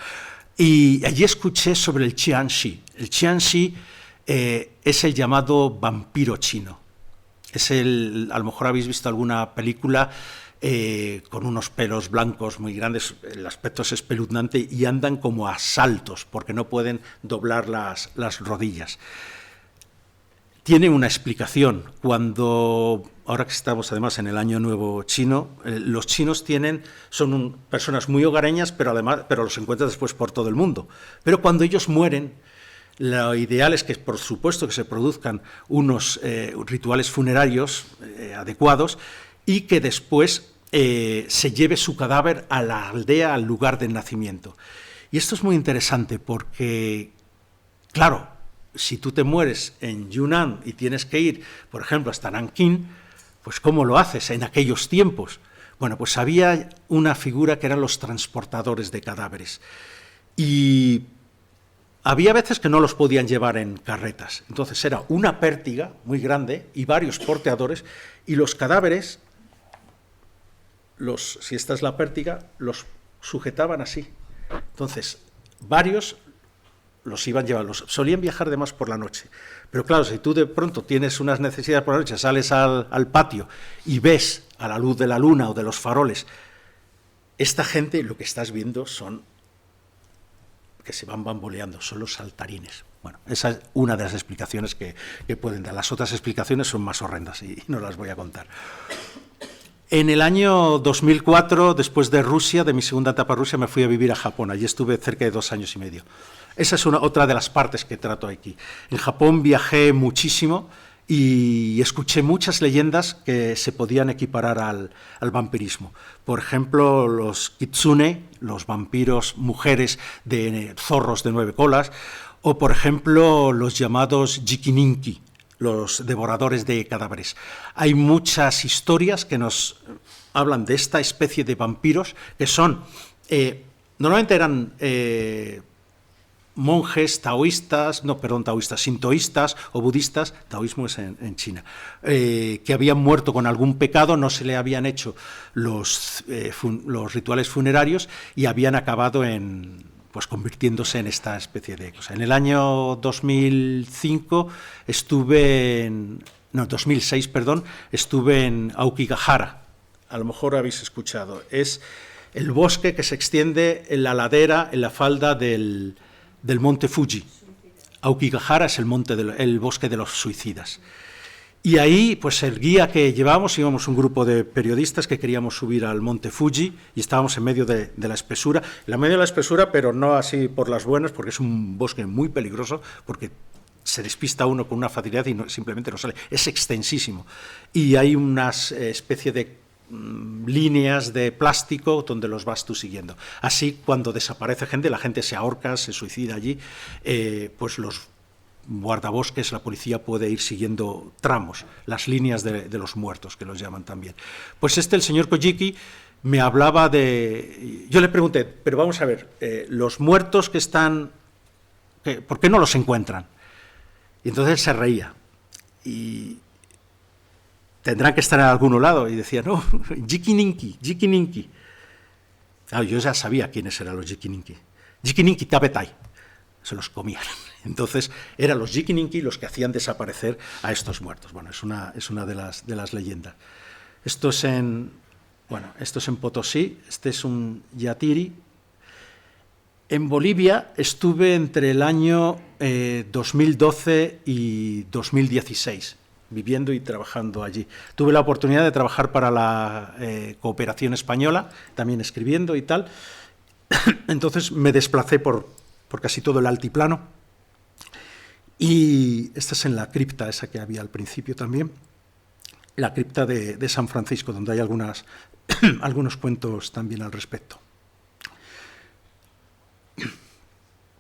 Y allí escuché sobre el Qianxi. El Qianxi es el llamado vampiro chino. A lo mejor habéis visto alguna película con unos pelos blancos muy grandes, el aspecto es espeluznante y andan como a saltos porque no pueden doblar las rodillas. Tiene una explicación. Ahora que estamos además en el Año Nuevo chino, los chinos son personas muy hogareñas, pero los encuentras después por todo el mundo. Pero cuando ellos mueren, lo ideal es que, por supuesto, que se produzcan unos rituales funerarios adecuados y que después se lleve su cadáver a la aldea, al lugar del nacimiento. Y esto es muy interesante porque, claro, si tú te mueres en Yunnan y tienes que ir, por ejemplo, hasta Nankín, pues ¿cómo lo haces en aquellos tiempos? Bueno, pues había una figura que eran los transportadores de cadáveres. Y había veces que no los podían llevar en carretas. Entonces era una pértiga muy grande y varios porteadores, y los cadáveres, si esta es la pértiga, los sujetaban así. Entonces, varios los iban llevando, solían viajar de más por la noche. Pero claro, si tú de pronto tienes unas necesidades por la noche, sales al patio y ves a la luz de la luna o de los faroles, esta gente lo que estás viendo son que se van bamboleando, son los saltarines. Bueno, esa es una de las explicaciones que pueden dar. Las otras explicaciones son más horrendas y no las voy a contar. En el año 2004, después de Rusia, de mi segunda etapa en Rusia, me fui a vivir a Japón. Allí estuve cerca de 2 años y medio. Esa es otra de las partes que trato aquí. En Japón viajé muchísimo y escuché muchas leyendas que se podían equiparar al vampirismo. Por ejemplo, los kitsune, los vampiros mujeres de zorros de 9 colas, o por ejemplo los llamados jikininki, los devoradores de cadáveres. Hay muchas historias que nos hablan de esta especie de vampiros que son, normalmente eran monjes taoístas, sintoístas o budistas, taoísmo es en China, que habían muerto con algún pecado, no se le habían hecho los rituales funerarios y habían acabado pues convirtiéndose en esta especie de cosa. En el año 2005 2006, estuve en Aokigahara. A lo mejor habéis escuchado. Es el bosque que se extiende en la ladera, en la falda del monte Fuji. Aokigahara es el bosque de los suicidas. Y ahí, pues el guía que íbamos un grupo de periodistas que queríamos subir al monte Fuji y estábamos en medio de la espesura, pero no así por las buenas, porque es un bosque muy peligroso, porque se despista uno con una facilidad y simplemente no sale. Es extensísimo. Y hay una especie de líneas de plástico donde los vas tú siguiendo. Así, cuando desaparece gente, la gente se ahorca, se suicida allí, pues los guardabosques, la policía puede ir siguiendo tramos, las líneas de los muertos, que los llaman también. Pues el señor Kojiki me hablaba de... Yo le pregunté, pero vamos a ver, los muertos que están... ¿por qué no los encuentran? Y entonces él se reía. Y tendrán que estar en algún lado. Y decía, no, Jikininki. Claro, yo ya sabía quiénes eran los Jikininki. Jikininki tabetai. Se los comían. Entonces, eran los Jikininki los que hacían desaparecer a estos muertos. Bueno, es una de las leyendas. Esto es en Potosí, este es un yatiri. En Bolivia estuve entre el año 2012 y 2016, viviendo y trabajando allí. Tuve la oportunidad de trabajar para la Cooperación Española, también escribiendo y tal. Entonces me desplacé por casi todo el altiplano. Y esta es en la cripta, esa que había al principio también, la cripta de San Francisco, donde hay algunos cuentos también al respecto.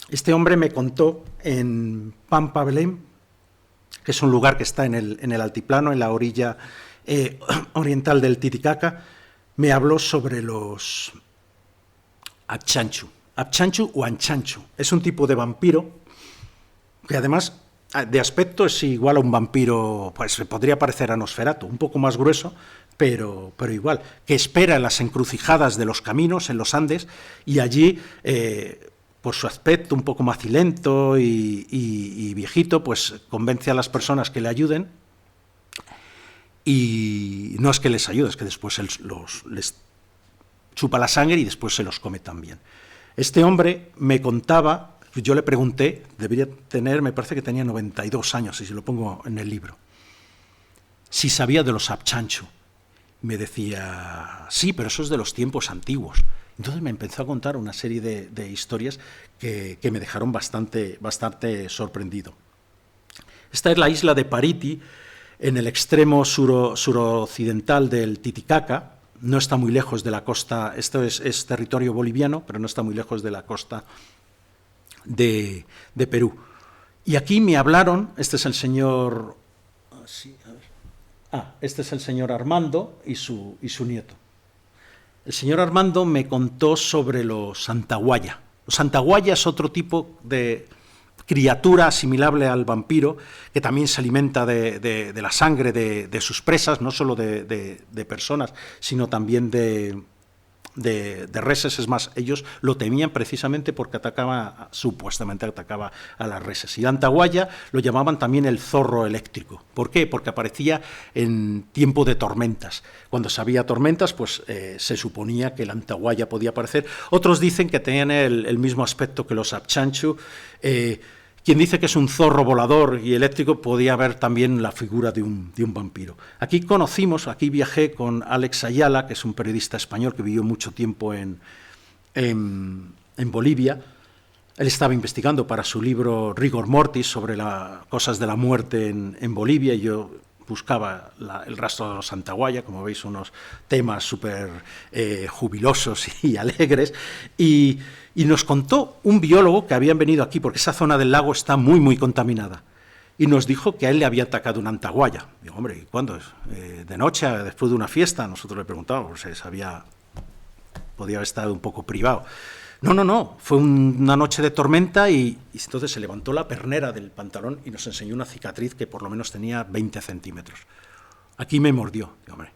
Este hombre me contó en Pampa Belém, que es un lugar que está en el altiplano, en la orilla oriental del Titicaca, me habló sobre los Abchanchu o Anchanchu. Es un tipo de vampiro que además de aspecto es igual a un vampiro, pues se podría parecer a Nosferatu, un poco más grueso, pero igual, que espera en las encrucijadas de los caminos, en los Andes, y allí, por su aspecto un poco macilento y viejito, pues convence a las personas que le ayuden, y no es que les ayude, es que después les chupa la sangre y después se los come también. Este hombre me contaba, yo le pregunté, debería tener, me parece que tenía 92 años, si lo pongo en el libro, si sabía de los Abchanchu. Me decía, sí, pero eso es de los tiempos antiguos. Entonces me empezó a contar una serie de historias que me dejaron bastante sorprendido. Esta es la isla de Pariti, en el extremo suroccidental del Titicaca. No está muy lejos de la costa, esto es territorio boliviano, pero no está muy lejos de la costa de Perú. Y aquí me hablaron, este es el señor... este es el señor Armando y su nieto. El señor Armando me contó sobre los Antahuaya. Los Antahuaya es otro tipo de criatura asimilable al vampiro, que también se alimenta de la sangre de sus presas, no solo de personas, sino también de reses. Es más, ellos lo temían precisamente porque supuestamente atacaba a las reses. Y el Antahuaya lo llamaban también el zorro eléctrico. ¿Por qué? Porque aparecía en tiempo de tormentas. Cuando se había tormentas, pues se suponía que el Antahuaya podía aparecer. Otros dicen que tenían el mismo aspecto que los Abchanchu. Quien dice que es un zorro volador y eléctrico podía ver también la figura de un vampiro. Aquí viajé con Alex Ayala, que es un periodista español que vivió mucho tiempo en Bolivia. Él estaba investigando para su libro Rigor Mortis sobre las cosas de la muerte en Bolivia, y yo buscaba el rastro de los Antahuaya, como veis, unos temas súper jubilosos y alegres, y nos contó un biólogo que habían venido aquí, porque esa zona del lago está muy, muy contaminada, y nos dijo que a él le había atacado un Antahuaya. Digo, hombre, ¿y cuándo es? ¿De noche, después de una fiesta? Nosotros le preguntábamos, podía haber estado un poco privado. No, fue una noche de tormenta y entonces se levantó la pernera del pantalón y nos enseñó una cicatriz que por lo menos tenía 20 centímetros. Aquí me mordió. Digo, hombre,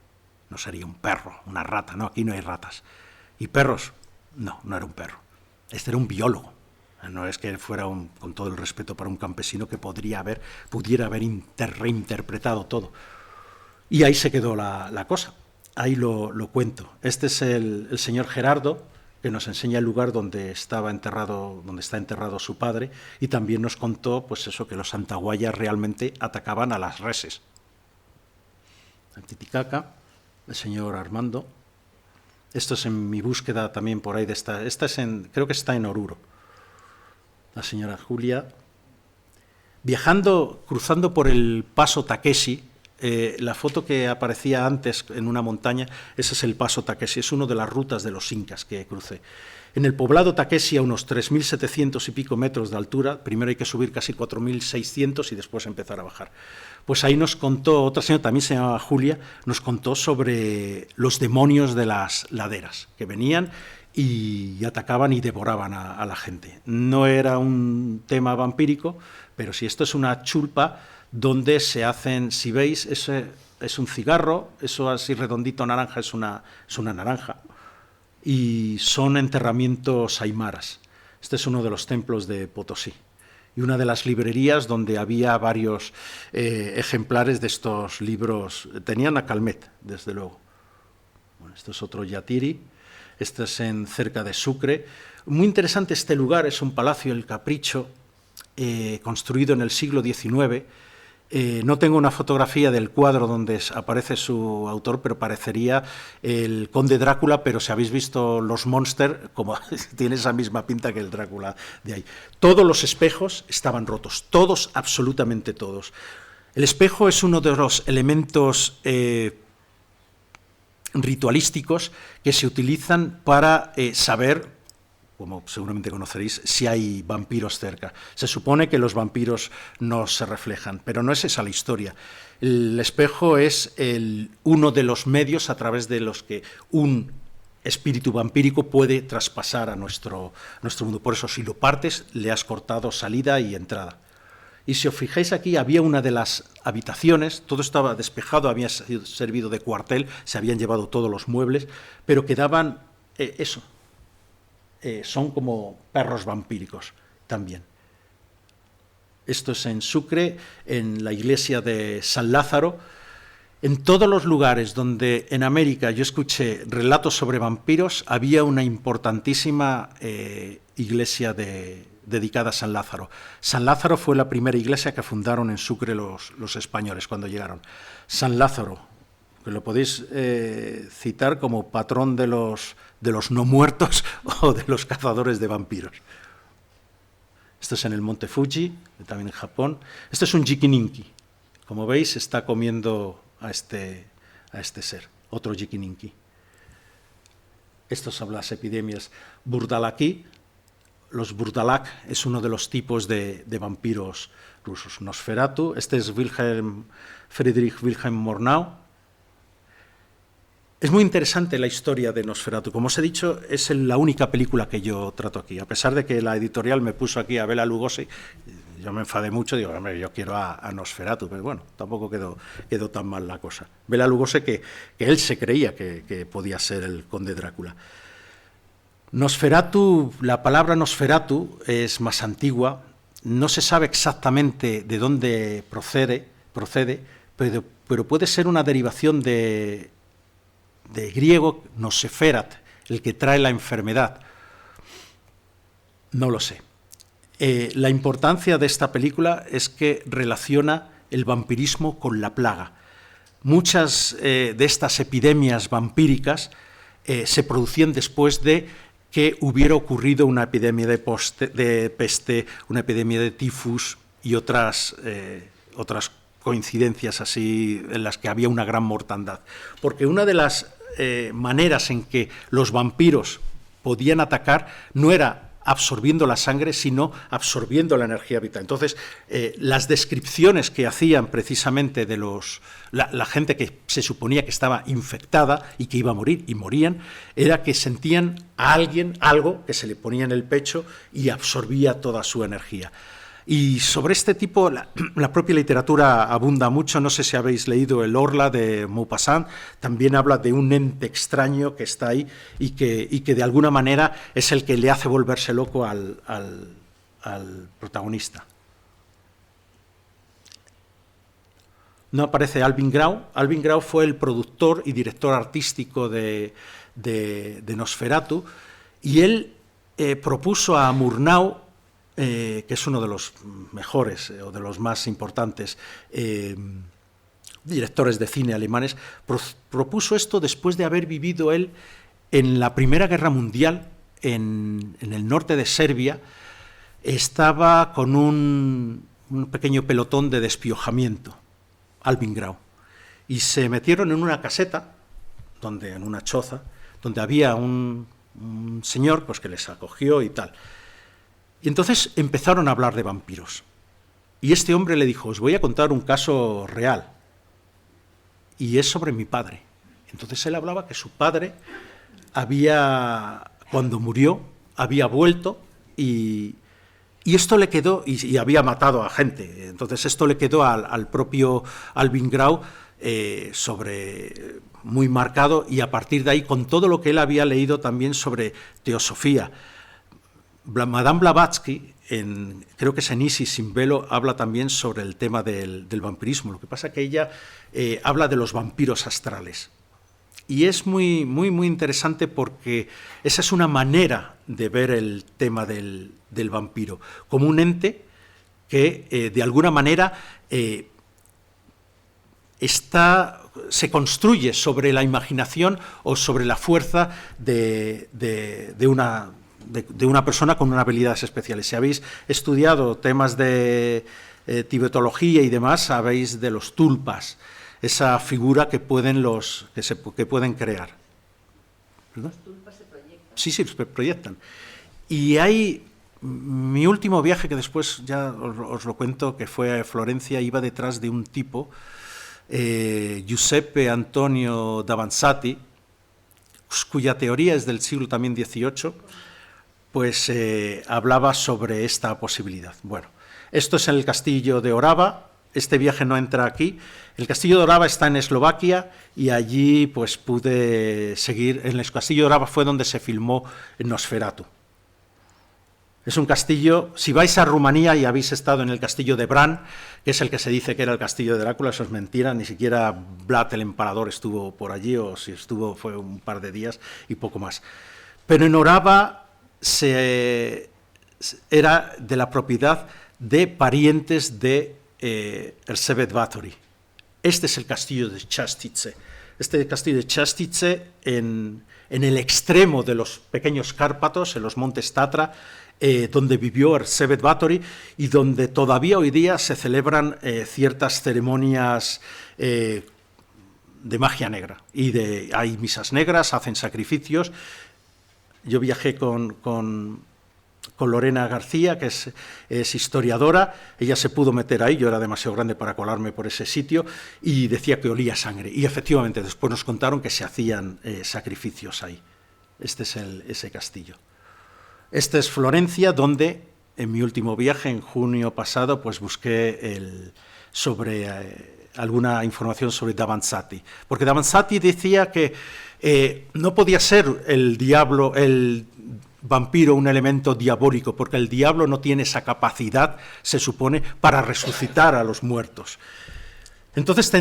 no sería un perro, una rata, no, aquí no hay ratas. ¿Y perros? No era un perro. Este era un biólogo. No es que fuera, con todo el respeto para un campesino, que pudiera haber reinterpretado todo. Y ahí se quedó la cosa. Ahí lo cuento. Este es el señor Gerardo, que nos enseña el lugar donde está enterrado su padre, y también nos contó, pues eso, que los antahuayas realmente atacaban a las reses. En Titicaca, el señor Armando. Esto es en mi búsqueda también por ahí de esta es creo que está en Oruro. La señora Julia. Viajando, cruzando por el paso Takeshi, la foto que aparecía antes en una montaña, ese es el paso Takeshi, es una de las rutas de los incas que crucé. En el poblado Takeshi, a unos 3.700 y pico metros de altura, primero hay que subir casi 4.600 y después empezar a bajar. Pues ahí nos contó, otra señora, también se llamaba Julia, nos contó sobre los demonios de las laderas, que venían y atacaban y devoraban a la gente. No era un tema vampírico, pero sí, esto es una chulpa donde se hacen, si veis, ese es un cigarro, eso así redondito naranja es una naranja, y son enterramientos aymaras. Este es uno de los templos de Potosí, y una de las librerías donde había varios ejemplares de estos libros. Tenían a Calmet, desde luego. Bueno, esto es otro yatiri, este es cerca de Sucre. Muy interesante este lugar, es un palacio, el Capricho, construido en el siglo XIX. No tengo una fotografía del cuadro donde aparece su autor, pero parecería el conde Drácula, pero si habéis visto los Monster, como tiene esa misma pinta que el Drácula de ahí. Todos los espejos estaban rotos, todos, absolutamente todos. El espejo es uno de los elementos ritualísticos que se utilizan para saber, como seguramente conoceréis, si hay vampiros cerca. Se supone que los vampiros no se reflejan, pero no es esa la historia. El espejo es uno de los medios a través de los que un espíritu vampírico puede traspasar a nuestro mundo. Por eso, si lo partes, le has cortado salida y entrada. Y si os fijáis aquí, había una de las habitaciones, todo estaba despejado, había servido de cuartel, se habían llevado todos los muebles, pero quedaban eso. Son como perros vampíricos también. Esto es en Sucre, en la iglesia de San Lázaro. En todos los lugares donde en América yo escuché relatos sobre vampiros, había una importantísima iglesia dedicada a San Lázaro. San Lázaro fue la primera iglesia que fundaron en Sucre los españoles cuando llegaron. San Lázaro, que lo podéis citar como patrón de los no muertos o de los cazadores de vampiros. Esto es en el monte Fuji, también en Japón. Esto es un jikininki. Como veis, está comiendo a este ser, otro jikininki. Estos son las epidemias. Burdalaki, los Burdalak es uno de los tipos de vampiros rusos. Nosferatu, este es Friedrich Wilhelm Murnau. Es muy interesante la historia de Nosferatu. Como os he dicho, es la única película que yo trato aquí. A pesar de que la editorial me puso aquí a Bela Lugosi, yo me enfadé mucho, digo, hombre, yo quiero a Nosferatu, pero bueno, tampoco quedó tan mal la cosa. Bela Lugosi que él se creía que podía ser el conde Drácula. Nosferatu, la palabra Nosferatu es más antigua, no se sabe exactamente de dónde procede, pero puede ser una derivación de griego, noseferat, el que trae la enfermedad. No lo sé. La importancia de esta película es que relaciona el vampirismo con la plaga. Muchas de estas epidemias vampíricas se producían después de que hubiera ocurrido una epidemia de peste, una epidemia de tifus y otras coincidencias así en las que había una gran mortandad. Porque una de las maneras en que los vampiros podían atacar no era absorbiendo la sangre, sino absorbiendo la energía vital. Entonces, las descripciones que hacían precisamente de la gente que se suponía que estaba infectada y que iba a morir, y morían, era que sentían a alguien, algo que se le ponía en el pecho y absorbía toda su energía. Y sobre este tipo, la propia literatura abunda mucho. No sé si habéis leído El Orla de Maupassant, también habla de un ente extraño que está ahí y que de alguna manera es el que le hace volverse loco al protagonista. No aparece Alvin Grau. Alvin Grau fue el productor y director artístico de Nosferatu, y él propuso a Murnau, que es uno de los mejores o de los más importantes directores de cine alemanes, propuso esto después de haber vivido él en la Primera Guerra Mundial, en el norte de Serbia. Estaba con un pequeño pelotón de despiojamiento, Alvin Grau, y se metieron en una caseta, en una choza, donde había un señor pues, que les acogió y tal. Y entonces empezaron a hablar de vampiros. Y este hombre le dijo, os voy a contar un caso real, y es sobre mi padre. Entonces él hablaba que su padre cuando murió, había vuelto y esto le quedó, y había matado a gente. Entonces esto le quedó al propio Alvin Grau muy marcado, y a partir de ahí, con todo lo que él había leído también sobre teosofía. Madame Blavatsky, creo que es en Isis sin velo, habla también sobre el tema del vampirismo. Lo que pasa es que ella habla de los vampiros astrales. Y es muy, muy, muy interesante, porque esa es una manera de ver el tema del vampiro, como un ente que de alguna manera se construye sobre la imaginación o sobre la fuerza de una persona con unas habilidades especiales. Si habéis estudiado temas de tibetología y demás, sabéis de los tulpas, esa figura que pueden crear. ¿Verdad? Los tulpas se proyectan. Sí, se proyectan. Y hay mi último viaje, que después ya os lo cuento, que fue a Florencia, iba detrás de un tipo, Giuseppe Antonio Davanzati, cuya teoría es del siglo también XVIII, pues hablaba sobre esta posibilidad. Bueno, esto es en el castillo de Orava. Este viaje no entra aquí. El castillo de Orava está en Eslovaquia, y allí pues pude seguir. En el castillo de Orava fue donde se filmó Nosferatu. Es un castillo, si vais a Rumanía y habéis estado en el castillo de Bran, que es el que se dice que era el castillo de Drácula, eso es mentira, ni siquiera Vlad el Empalador estuvo por allí, o si estuvo fue un par de días y poco más. Pero en Orava era de la propiedad de parientes de Erzsébet Báthory. Este es el castillo de Častice. Este castillo de Častice, en el extremo de los pequeños Cárpatos, en los montes Tatra, donde vivió Erzsébet Báthory, y donde todavía hoy día se celebran ciertas ceremonias de magia negra. Hay misas negras, hacen sacrificios. Yo viajé con Lorena García, que es historiadora. Ella se pudo meter ahí, yo era demasiado grande para colarme por ese sitio, y decía que olía sangre. Y efectivamente, después nos contaron que se hacían sacrificios ahí. Este es ese castillo. Este es Florencia, donde en mi último viaje, en junio pasado, pues busqué alguna información sobre Davanzati. Porque Davanzati decía que no podía ser el vampiro un elemento diabólico, porque el diablo no tiene esa capacidad, se supone, para resucitar a los muertos. Entonces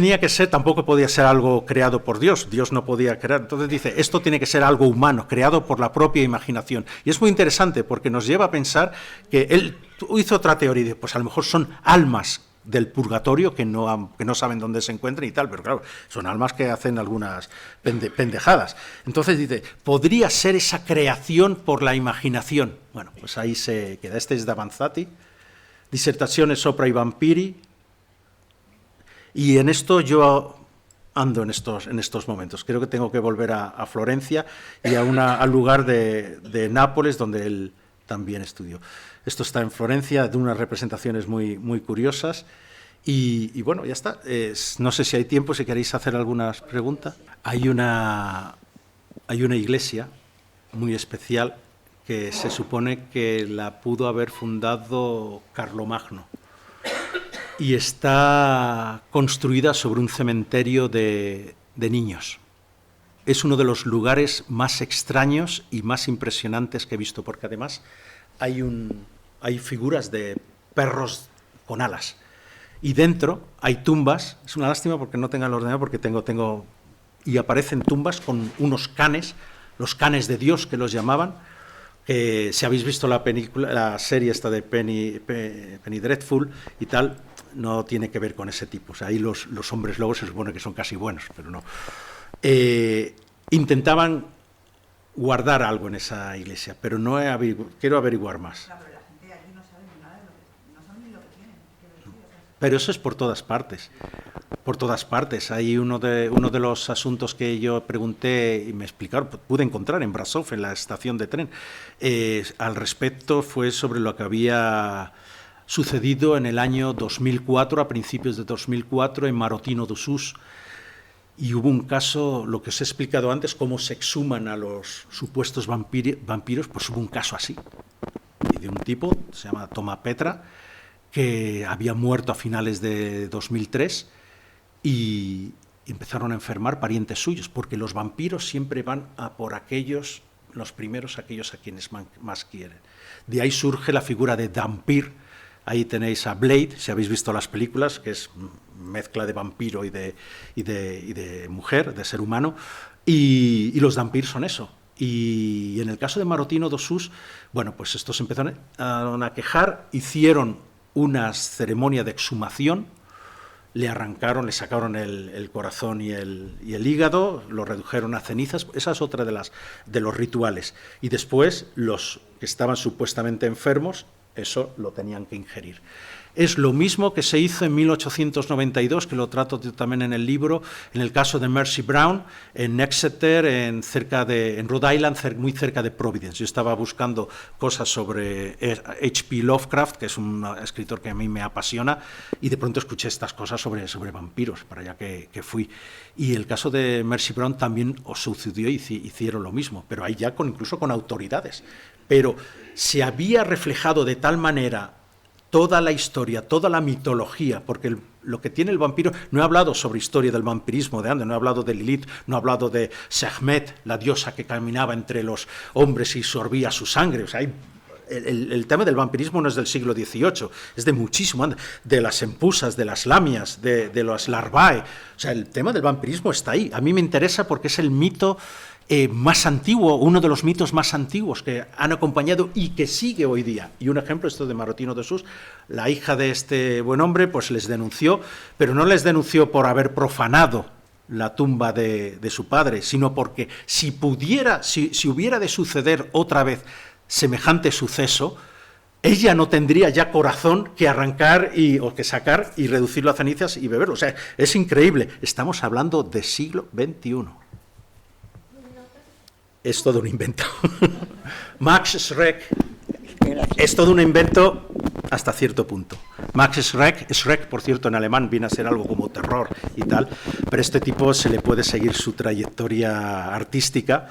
tampoco podía ser algo creado por Dios. Dios no podía crear. Entonces dice, esto tiene que ser algo humano, creado por la propia imaginación. Y es muy interesante, porque nos lleva a pensar que él hizo otra teoría, pues a lo mejor son almas del purgatorio que no saben dónde se encuentran y tal, pero claro, son almas que hacen algunas pendejadas. Entonces dice, podría ser esa creación por la imaginación. Bueno, pues ahí se queda. Este es Davanzati, Disertaciones sopra i vampiri, y en esto yo ando en estos momentos. Creo que tengo que volver a Florencia y al lugar de Nápoles, donde también estudió. Esto está en Florencia, de unas representaciones muy, muy curiosas. Y bueno, ya está. No sé si hay tiempo, si queréis hacer algunas preguntas. Hay una iglesia muy especial que se supone que la pudo haber fundado Carlomagno y está construida sobre un cementerio de niños. Es uno de los lugares más extraños y más impresionantes que he visto, porque además hay figuras de perros con alas. Y dentro hay tumbas, es una lástima porque no tenga el ordenador, porque tengo y aparecen tumbas con unos canes, los canes de Dios que los llamaban, que si habéis visto la serie esta de Penny Dreadful y tal, no tiene que ver con ese tipo. O sea, ahí los hombres lobos se supone que son casi buenos, pero no. Intentaban guardar algo en esa iglesia, pero no quiero averiguar más. Pero eso es por todas partes. Por todas partes. Hay uno de los asuntos que yo pregunté y me explicaron, pude encontrar en Brasov, en la estación de tren, al respecto, fue sobre lo que había sucedido en el año 2004, a principios de 2004, en Marotino do Sus. Y hubo un caso, lo que os he explicado antes, cómo se exhuman a los supuestos vampiros, pues hubo un caso así. Y de un tipo, se llama Toma Petra, que había muerto a finales de 2003 y empezaron a enfermar parientes suyos, porque los vampiros siempre van a por los primeros, aquellos a quienes más quieren. De ahí surge la figura de Dhampir. Ahí tenéis a Blade, si habéis visto las películas, que es mezcla de vampiro y de mujer, de ser humano, y los Dhampir son eso. Y en el caso de Marotino do Sus, bueno, pues estos empezaron a quejar, hicieron una ceremonia de exhumación, le sacaron el corazón y el hígado, lo redujeron a cenizas. Esa es otra de los rituales. Y después los que estaban supuestamente enfermos, eso lo tenían que ingerir. Es lo mismo que se hizo en 1892, que lo trato también en el libro, en el caso de Mercy Brown, en Exeter, en Rhode Island, muy cerca de Providence. Yo estaba buscando cosas sobre H.P. Lovecraft, que es un escritor que a mí me apasiona, y de pronto escuché estas cosas sobre vampiros, para allá que fui. Y el caso de Mercy Brown también os sucedió y hicieron lo mismo, pero ahí ya incluso con autoridades. Pero se había reflejado de tal manera toda la historia, toda la mitología, porque lo que tiene el vampiro, no he hablado sobre historia del vampirismo de antes, no he hablado de Lilith, no he hablado de Sekhmet, la diosa que caminaba entre los hombres y sorbía su sangre. O sea, el tema del vampirismo no es del siglo XVIII, es de muchísimo antes, de las empusas, de las lamias, de las larvae. O sea, el tema del vampirismo está ahí. A mí me interesa porque es el mito más antiguo, uno de los mitos más antiguos que han acompañado y que sigue hoy día. Y un ejemplo, esto de Marotino do Sus, la hija de este buen hombre, pues les denunció, pero no les denunció por haber profanado la tumba de su padre, sino porque si hubiera de suceder otra vez semejante suceso, ella no tendría ya corazón que arrancar o que sacar y reducirlo a cenizas y beberlo. O sea, es increíble. Estamos hablando del siglo XXI. Es todo un invento. Max Schreck es todo un invento hasta cierto punto. Max Schreck, por cierto, en alemán viene a ser algo como terror y tal, pero a este tipo se le puede seguir su trayectoria artística,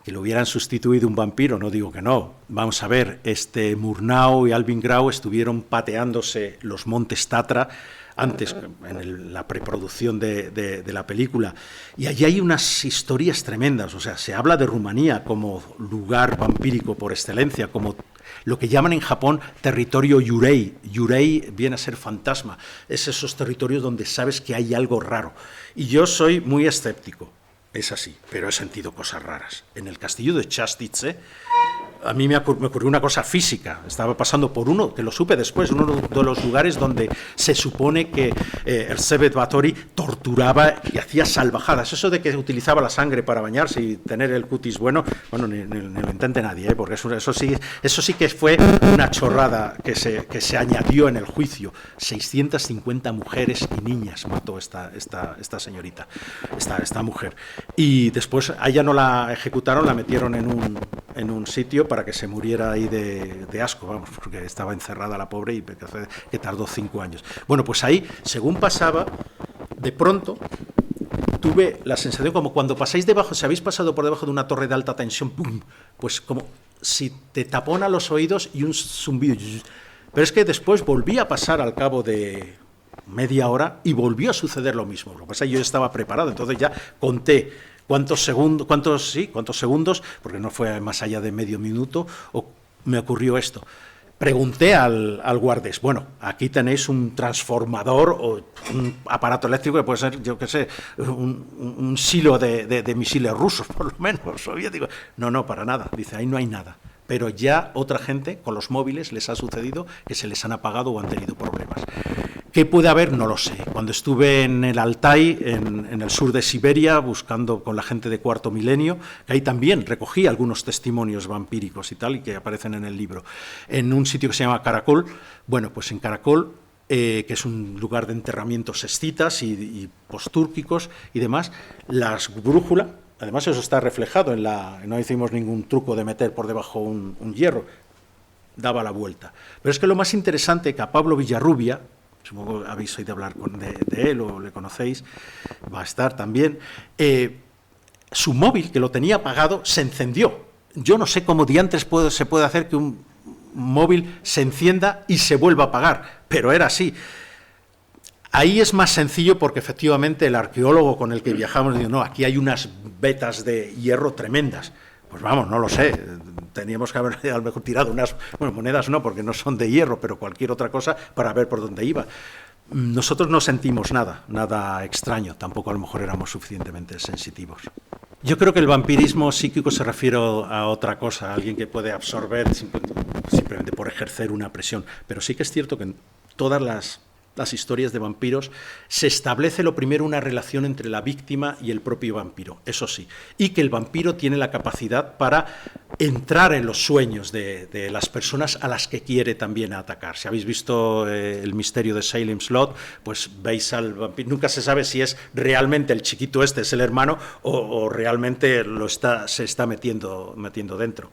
que lo hubieran sustituido un vampiro, no digo que no. Vamos a ver, Murnau y Alvin Grau estuvieron pateándose los montes Tatra antes, en la preproducción de la película, y allí hay unas historias tremendas. O sea, se habla de Rumanía como lugar vampírico por excelencia, como lo que llaman en Japón territorio Yurei. Yurei viene a ser fantasma, es esos territorios donde sabes que hay algo raro, y yo soy muy escéptico, es así, pero he sentido cosas raras. En el castillo de Chastice, a mí me ocurrió una cosa física. Estaba pasando por uno, que lo supe después, uno de los lugares donde se supone que Erzsébet Báthory torturaba y hacía salvajadas. Eso de que utilizaba la sangre para bañarse y tener el cutis bueno, ni lo intente nadie, porque eso sí que fue una chorrada que se añadió en el juicio. 650 mujeres y niñas mató esta señorita, esta mujer. Y después a ella no la ejecutaron, la metieron en en un sitio para que se muriera ahí de asco, vamos, porque estaba encerrada la pobre y que tardó 5 años. Bueno, pues ahí, según pasaba, de pronto tuve la sensación como cuando pasáis debajo, si habéis pasado por debajo de una torre de alta tensión, ¡pum!, pues como si te tapona los oídos y un zumbido. Pero es que después volví a pasar al cabo de media hora y volvió a suceder lo mismo. Lo que pasa es que yo estaba preparado, entonces ya conté cuántos segundos, porque no fue más allá de medio minuto, me ocurrió esto. Pregunté al guardés, bueno, aquí tenéis un transformador o un aparato eléctrico que puede ser, yo qué sé, un silo de misiles rusos, por lo menos, soviéticos. No, para nada. Dice, ahí no hay nada. Pero ya otra gente, con los móviles, les ha sucedido que se les han apagado o han tenido problemas. ¿Qué puede haber? No lo sé. Cuando estuve en el Altai, en el sur de Siberia, buscando con la gente de Cuarto Milenio, ahí también recogí algunos testimonios vampíricos y tal, y que aparecen en el libro. En un sitio que se llama Karakol, bueno, pues en Karakol, que es un lugar de enterramientos escitas y posttúrquicos y demás, las brújulas, además eso está reflejado no hicimos ningún truco de meter por debajo un hierro, daba la vuelta. Pero es que lo más interesante que a Pablo Villarrubia, supongo que habéis oído hablar de él o le conocéis, va a estar también, su móvil, que lo tenía apagado, se encendió. Yo no sé cómo diantres se puede hacer que un móvil se encienda y se vuelva a apagar, pero era así. Ahí es más sencillo porque efectivamente el arqueólogo con el que viajamos dijo, no, aquí hay unas vetas de hierro tremendas. Pues vamos, no lo sé, teníamos que haber a lo mejor tirado unas, bueno, monedas no, porque no son de hierro, pero cualquier otra cosa para ver por dónde iba. Nosotros no sentimos nada extraño, tampoco a lo mejor éramos suficientemente sensitivos. Yo creo que el vampirismo psíquico se refiere a otra cosa, a alguien que puede absorber simplemente por ejercer una presión, pero sí que es cierto que en todas las historias de vampiros, se establece lo primero una relación entre la víctima y el propio vampiro, eso sí, y que el vampiro tiene la capacidad para entrar en los sueños de las personas a las que quiere también atacar. Si habéis visto el misterio de Salem Slot, pues veis al vampiro, nunca se sabe si es realmente el chiquito este, es el hermano, o realmente se está metiendo dentro.